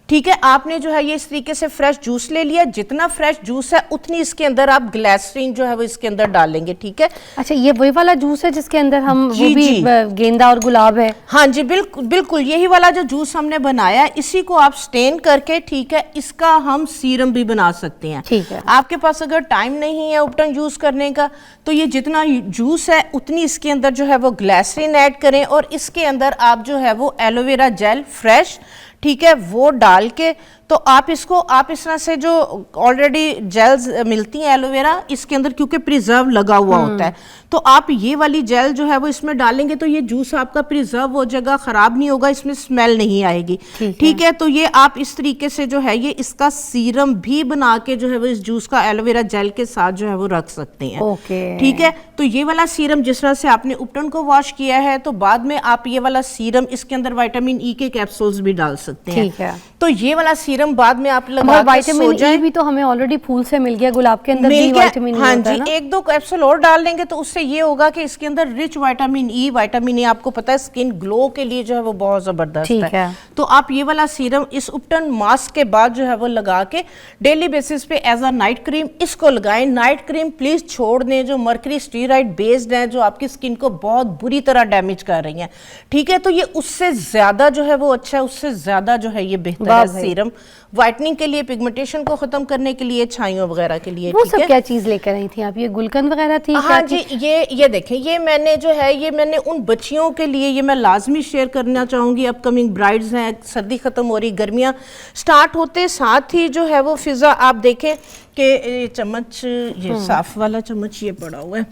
ठीक है, आपने जो है ये इस तरीके से फ्रेश जूस ले लिया, जितना फ्रेश जूस है उतनी इसके अंदर आप ग्लिसरीन जो है वो इसके अंदर डालेंगे, ठीक है। अच्छा, ये वही वाला जूस है जिसके अंदर हम वो भी गेंदा और गुलाब है? हाँ जी, बिल्कुल यही वाला जो जूस हमने बनाया है, इसी को आप स्टेन करके, ठीक है, इसका हम सीरम भी बना सकते हैं, ठीक है। आपके पास अगर टाइम नहीं है उपटन यूज करने का, तो ये जितना जूस है उतनी इसके अंदर जो है वो ग्लिसरीन ऐड करें और इसके अंदर आप जो है वो एलोवेरा जेल फ्रेश, ठीक है, वो डाल के, तो आप इसको इस तरह से जो ऑलरेडी जेल्स मिलती हैं एलोवेरा, इसके अंदर क्योंकि प्रिजर्व लगा हुआ होता है, तो आप ये वाली जेल जो है वो इसमें डालेंगे तो ये जूस आपका प्रिजर्व हो जाएगा, खराब नहीं होगा, इसमें स्मेल नहीं आएगी, ठीक है। तो ये आप इस तरीके से जो है ये इसका सीरम भी बना के जो है वो इस जूस का एलोवेरा जेल के साथ जो है वो रख सकते हैं, ठीक है। तो ये वाला सीरम जिस तरह से आपने उपटन को वॉश किया है, तो बाद में आप ये वाला सीरम इसके अंदर विटामिन ई के कैप्सूल्स भी डाल सकते हैं, ठीक है। तो ये वाला सीरम बाद में आप लगा के विटामिन ई भी तो हमें ऑलरेडी फूल से मिल गया, गुलाब के अंदर भी विटामिन ई हाँ होता है ना? 1-2 कैप्सूल और डाल देंगे तो उससे ये होगा कि इसके अंदर रिच विटामिन ई आपको पता है स्किन ग्लो के लिए जो है वो बहुत जबरदस्त है। तो आप ये वाला सीरम इस उपटन मास्क के बाद जो है वो लगा के डेली बेसिस पे एज अ नाइट क्रीम इसको लगाएं। नाइट क्रीम प्लीज छोड़ दें जो मर्करी स्टीरॉइड बेस्ड है, जो आपकी स्किन को बहुत बुरी तरह डैमेज कर रही है, ठीक है। तो ये उससे ज्यादा जो है वो अच्छा है, उससे ज्यादा जो है ये बेहतर है सीरम, व्हाइटनिंग के लिए, पिगमेंटेशन को खत्म करने के लिए, छाइयों वगैरह के लिए। वो सब क्या चीज लेकर आई थी आप? ये गुलकंद वगैरह थी? हाँ जी, ये देखें, ये मैंने जो है ये मैंने उन बच्चियों के लिए ये मैं लाजमी शेयर करना चाहूँगी। अपकमिंग ब्राइड्स हैं, सर्दी ख़त्म हो रही, गर्मियाँ स्टार्ट होते साथ ही जो है वो फिज़ा आप देखें कि चम्मच, ये साफ वाला चम्मच ये पड़ा हुआ है,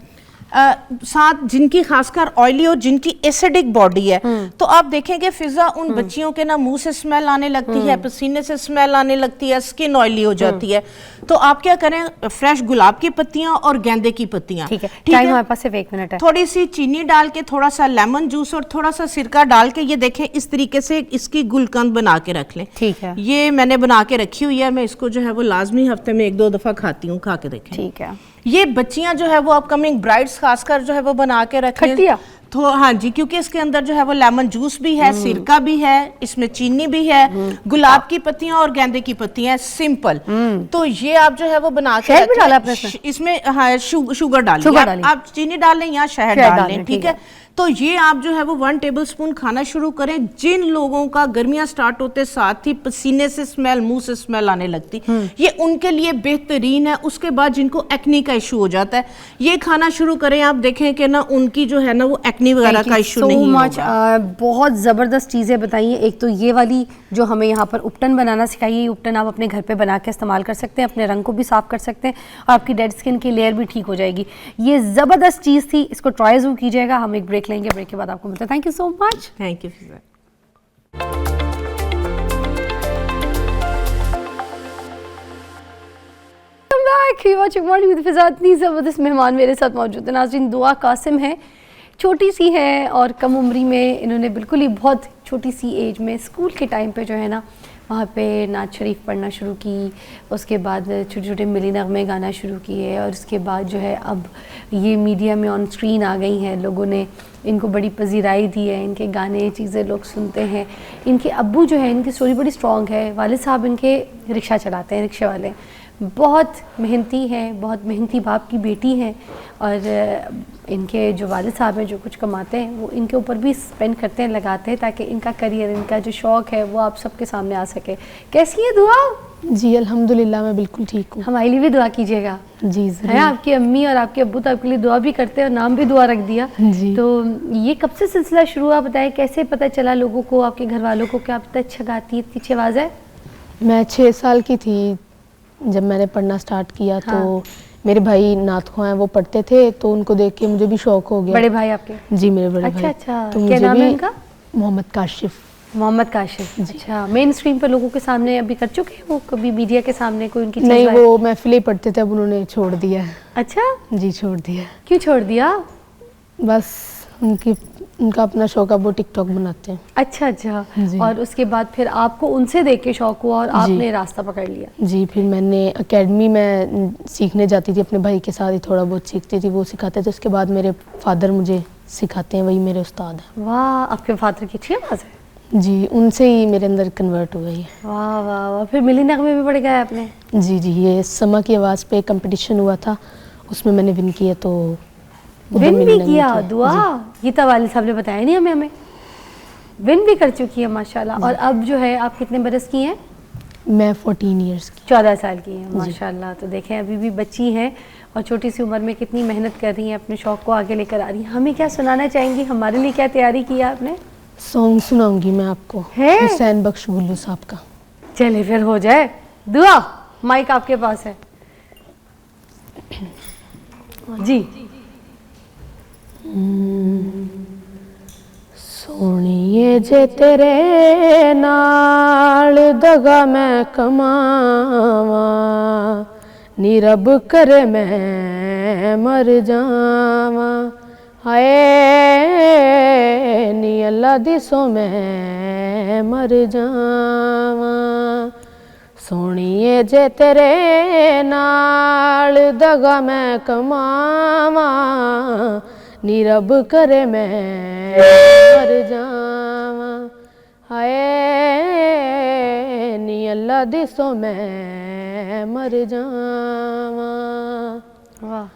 साथ जिनकी खासकर ऑयली और जिनकी एसिडिक बॉडी है, तो आप देखेंगे फिजा उन बच्चियों के ना मुंह से स्मेल आने लगती है, पसीने से स्मेल आने लगती है, स्किन ऑयली हो जाती है। तो आप क्या करें, फ्रेश गुलाब की पत्तियां और गेंदे की पत्तियां, ठीक है, टाइम हमारे पास सिर्फ 1 मिनट है। थोड़ी सी चीनी डाल के, थोड़ा सा लेमन जूस और थोड़ा सा सिरका डाल के, ये देखें इस तरीके से इसकी गुलकंद बना के रख लें। ठीक है, ये मैंने बना के रखी हुई है, मैं इसको जो है वो लाजमी हफ्ते में 1-2 दफा खाती हूँ, खा के देखें। ठीक है। ये बच्चियां जो है वो अपकमिंग ब्राइड्स खासकर जो है वो बना के रखें। खट्टिया? तो हाँ जी, क्योंकि इसके अंदर जो है वो लेमन जूस भी है, सिरका भी है, इसमें चीनी भी है, गुलाब की पत्तियां और गेंदे की पत्तियां, सिंपल। तो ये आप जो है वो बना के शहद भी डाला आपने इसमें हाँ, शुगर डालिए, आप चीनी डाल लें या शहद डाल लें, ठीक है। तो ये आप जो है वो 1 टेबलस्पून खाना शुरू करें। जिन लोगों का गर्मियां स्टार्ट होते साथ ही पसीने से स्मेल, मुंह से स्मेल आने लगती, ये उनके लिए बेहतरीन है। उसके बाद जिनको एक्नी का इशू हो जाता है, ये खाना शुरू करें, आप देखें कि ना उनकी जो है ना वो एक्नी वगैरह का इशू नहीं होगा। बहुत ज़बरदस्त चीज़ें बताई हैं। एक तो ये वाली जो हमें यहाँ पर उपटन बनाना सिखाई है, उपटन आप अपने घर पे बना के इस्तेमाल कर सकते हैं, अपने रंग को भी साफ कर सकते हैं और आपकी डेड स्किन की लेयर भी ठीक हो जाएगी। ये ज़बरदस्त चीज़ थी, इसको ट्राई ज़रूर कीजिएगा। हम एक ब्रेक लेंगे, ब्रेक के बाद आपको मिलते हैं। Thank you so much. Thank you. Morning with Fiza. इतनी ज़बरदस्त मेहमान मेरे साथ मौजूद है। नाज़रीन, दुआ कासिम है, छोटी सी है और कम उम्री में इन्होंने बिल्कुल ही बहुत छोटी सी एज में स्कूल के टाइम पे जो है ना वहाँ पे नात शरीफ पढ़ना शुरू की, उसके बाद छोटे छोटे मिली नगमे गाना शुरू किए और उसके बाद जो है अब ये मीडिया में ऑन स्क्रीन आ गई हैं। लोगों ने इनको बड़ी पजीराई दी है, इनके गाने चीज़ें लोग सुनते हैं। इनके अब्बू जो है, इनकी स्टोरी बड़ी स्ट्रॉन्ग है। वालिद साहब इनके रिक्शा चलाते हैं, रिक्शे वाले, बहुत मेहनती हैं, बहुत मेहनती बाप की बेटी हैं और इनके जो वालिद साहब हैं जो कुछ कमाते हैं वो इनके ऊपर भी स्पेंड करते हैं, लगाते हैं ताकि इनका करियर, इनका जो शौक़ है वो आप सबके सामने आ सके। कैसी है दुआ? जी अल्हम्दुलिल्लाह, मैं बिल्कुल ठीक हूँ। हमारे लिए भी दुआ कीजिएगा। जी है, आपकी अम्मी और आपके अब्बू तो आपके लिए दुआ भी करते हैं और नाम भी दुआ रख दिया। जी। तो ये कब से सिलसिला शुरू हुआ, बताएं कैसे पता चला लोगों को, आपके घर वालों को, कि आप इतना अच्छा गाती है, इतनी अच्छी आवाज़ है? मैं 6 साल की थी जब मैंने पढ़ना स्टार्ट किया। हाँ। तो मेरे भाई नात ख़्वां हैं, वो पढ़ते थे, तो उनको देख के मुझे भी शौक हो गया। बड़े भाई आपके? जी मेरे बड़े भाई। अच्छा, तो क्या मुझे नाम भी है उनका? मोहम्मद काशिफ। मोहम्मद काशिफ। अच्छा, मेन स्ट्रीम पर लोगों के सामने अभी कर चुके हैं वो, कभी मीडिया के सामने कोई उनकी नहीं, वो महफिलें पढ़ते थे, अब उन्होंने छोड़ दिया। अच्छा, जी छोड़ दिया। क्यों छोड़ दिया? बस उनका अपना शौक है, वो टिकटॉक बनाते हैं। अच्छा अच्छा। जी। और उसके बाद फिर आपको उनसे देख के शौक हुआ और आपने रास्ता पकड़ लिया? जी, फिर मैंने एकेडमी में सीखने जाती थी, अपने भाई के साथ ही थोड़ा बहुत सीखती थी, वो सिखाते थे। उसके बाद मेरे फादर मुझे सिखाते हैं, वही मेरे उस्ताद हैं। वाह, आपके फादर की अच्छी आवाज़ है। जी, उनसे ही मेरे अंदर कन्वर्ट हुआ है। वाह वाह वाह। फिर मिली नगमे में भी पढ़ गए आपने? जी जी, ये समा की आवाज़ पे कंपटीशन हुआ था, उसमें मैंने विन किया। तो विन भी किया? दुआ, ये तो वालिद साहब ने बताया नहीं हमें। विन भी कर चुकी है माशाल्लाह। और अब जो है आप कितने बरस की हैं? मैं 14 इयर्स की। 14 साल की हैं माशाल्लाह। तो देखें अभी भी बच्ची हैं और छोटी सी उम्र में कितनी मेहनत कर रही हैं, अपने शौक़ को आगे लेकर आ रही हैं। हमें क्या सुनाना चाहेंगी, हमारे लिए क्या तैयारी की है आपने? सॉन्ग सुनाऊंगी मैं आपको, हुसैन बख्श गुल्लू साहब का। चले फिर हो जाए दुआ, माइक आपके पास है जी। सोनिए जे तेरे नाल दगा मैं कमावा, नी रब करे मैं मर जावा। हाय नी अल्लाह दिसो मैं मर जावा। सोनिए जे तेरे नाल दगा मैं कमावा, नी रब करे मैं मर जावा। हाय नी अल्लाह दिसो मैं मर जावा। वाह।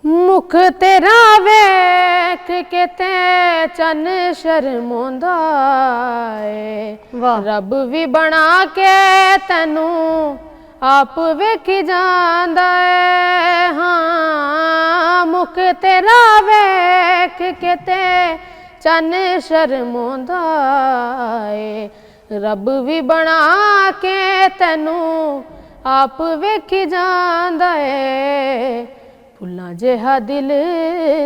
मुख तेरा वेख के ते चन शर्मोंदा है, रब भी बना के तैनू आप वेख जांदा है। हाँ, मुख तेरा वेख के ते चन शर्मोंदा है, रब भी बना के तैनू आप वेख जांदा है। फुल्ला जिहा दिल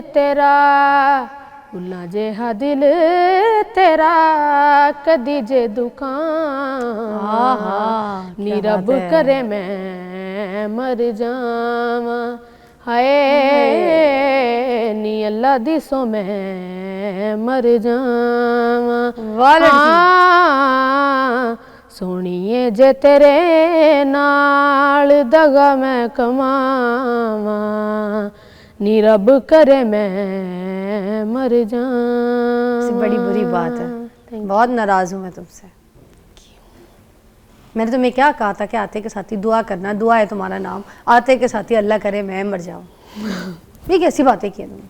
तेरा, फुल्ला जिहा दिल तेरा, कदी जे दुकान नी रब करे मैं मर जावा, हाय नी अल्लाह दी सो मैं मर जावा। सोनिए जे तेरे नाल दगा मैं कमावा, नी रब करे मैं मर जावा। बड़ी बुरी बात है, बहुत नाराज़ हूँ मैं तुमसे। मैंने तुम्हें क्या कहा था कि आते के साथ ही दुआ करना, दुआ है तुम्हारा नाम, आते के साथ ही अल्लाह करे मैं मर जाऊँ। ये कैसी बातें की तुमने?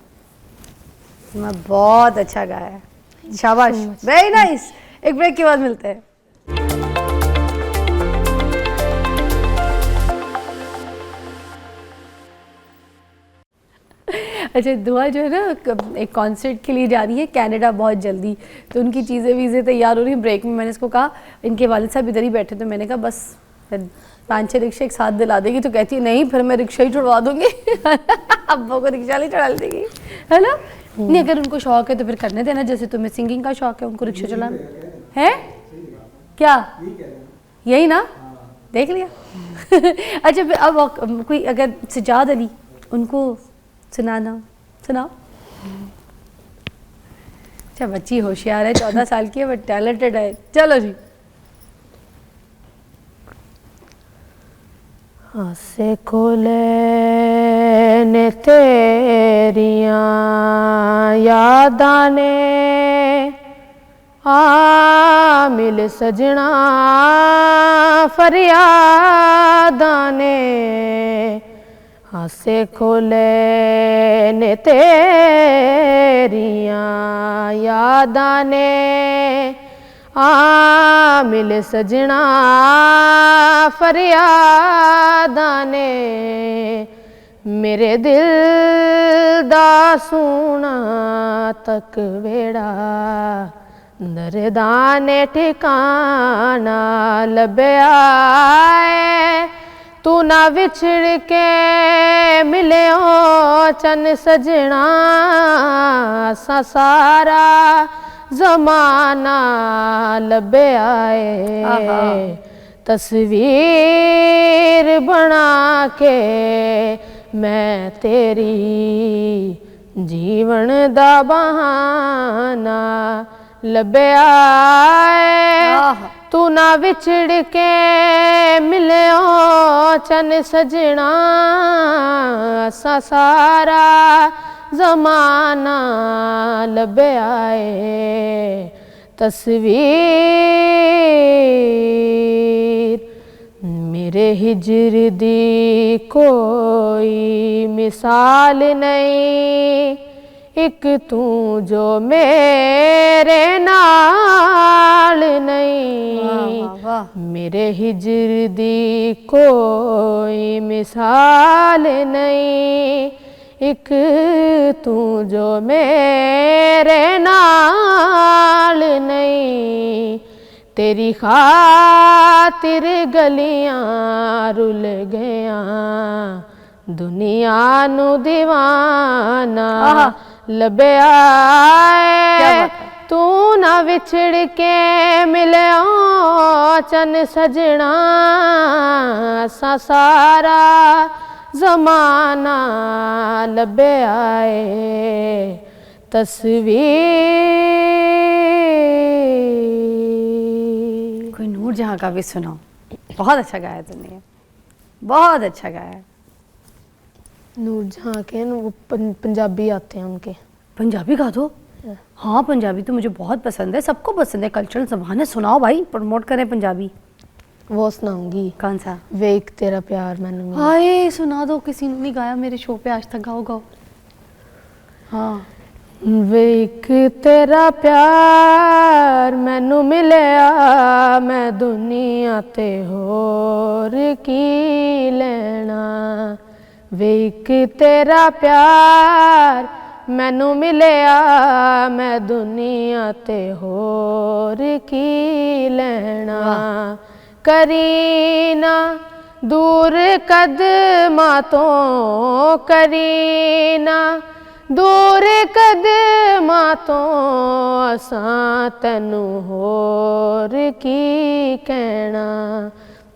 तुम्हें बहुत अच्छा गाया है, शाबाश, वेरी नाइस। एक ब्रेक के बाद मिलते हैं। अच्छा, दुआ जो है ना एक कॉन्सर्ट के लिए जा रही है कनाडा बहुत जल्दी, तो उनकी चीज़ें वीज़ें तैयार हो रही हैं। ब्रेक में मैंने इसको कहा, इनके वालिद साहब इधर ही बैठे, तो मैंने कहा बस 5-6 रिक्शे एक साथ दिला देगी, तो कहती है नहीं फिर मैं रिक्शा ही छुड़वा दूँगी। अब्बा को रिक्शा नहीं चढ़ा देगी, है ना? नहीं, अगर उनको शौक है तो फिर करने देना, जैसे तुम्हें सिंगिंग का शौक है, उनको रिक्शा चलाना है क्या? यही ना, देख लिया। अच्छा, फिर अब कोई अगर सजाद अली, उनको सुनाना, सुनाओ। अच्छा, बच्ची होशियार है, 14 साल की है, बट टैलेंटेड है। चलो जी। आसे खोले ने तेरियां यादां ने, आ मिल सजना फरियादां ने, आसे खोले ने तेरियां यादां ने, आ मिल सजना फरियादां ने, मेरे दिल दा सोना तक वेड़ा, दर्दां ने ठिकाना लभया है, तू ना विछड़ के मिलियो चन सजना, सा सारा ज़माना लभया है, तस्वीर बना के मैं तेरी जीवन दा बहाना लभया है, तू ना विछड़ के मिलियो चन सजना, सा सारा ज़माना लभया है, तस्वीर मेरे हिजर दी कोई मिसाल नहीं, एक तू जो मेरे नाल नहीं, मेरे हिजर दी कोई मिसाल नहीं, एक तू जो मेरे नाल नहीं, तेरी खातिर गलियां रुल गया, दुनिया नू दीवाना लभया है, तू ना विछड़ के मिलियो चन सजना, सा सारा ज़माना लभया है, तस्वीर। कोई नूर जहाँ का भी सुनाओ, बहुत अच्छा गाया तुमने, बहुत अच्छा गाया। नूरजहां के न वो पंजाबी आते हैं उनके। पंजाबी गा दो। हाँ, पंजाबी तो मुझे बहुत पसंद है, सबको पसंद है, कल्चरल ज़बान है। सुनाओ भाई, प्रमोट करें पंजाबी। वो सुनाऊंगी। कौन सा? वेख तेरा प्यार मैनू मिला। हाय, सुना दो, किसी ने नहीं गाया मेरे शो पे आज तक, गाओ गाओ। हाँ। वेख तेरा प्यार मैनू मिलिया, मैं दुनिया ते होर की लेना, वेख तेरा प्यार मैनू मिलिया, मैं दुनिया ते होर की लेना, करीना दूर कदमा तो करीना दूर कदमा तो असां तैनू होर की कहना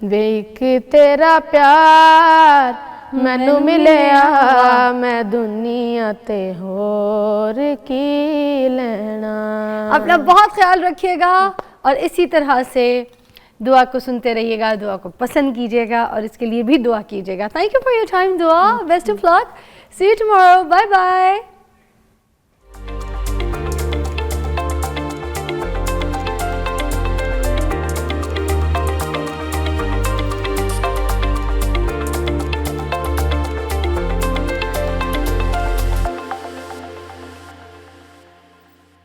वे इक तेरा प्यार मैनू मिलिया मैं दुनिया ते होर की लेना। अपना बहुत ख्याल रखिएगा और इसी तरह से दुआ को सुनते रहिएगा, दुआ को पसंद कीजिएगा और इसके लिए भी दुआ कीजिएगा। Thank you for your time Dua, best of luck, see you tomorrow, bye bye.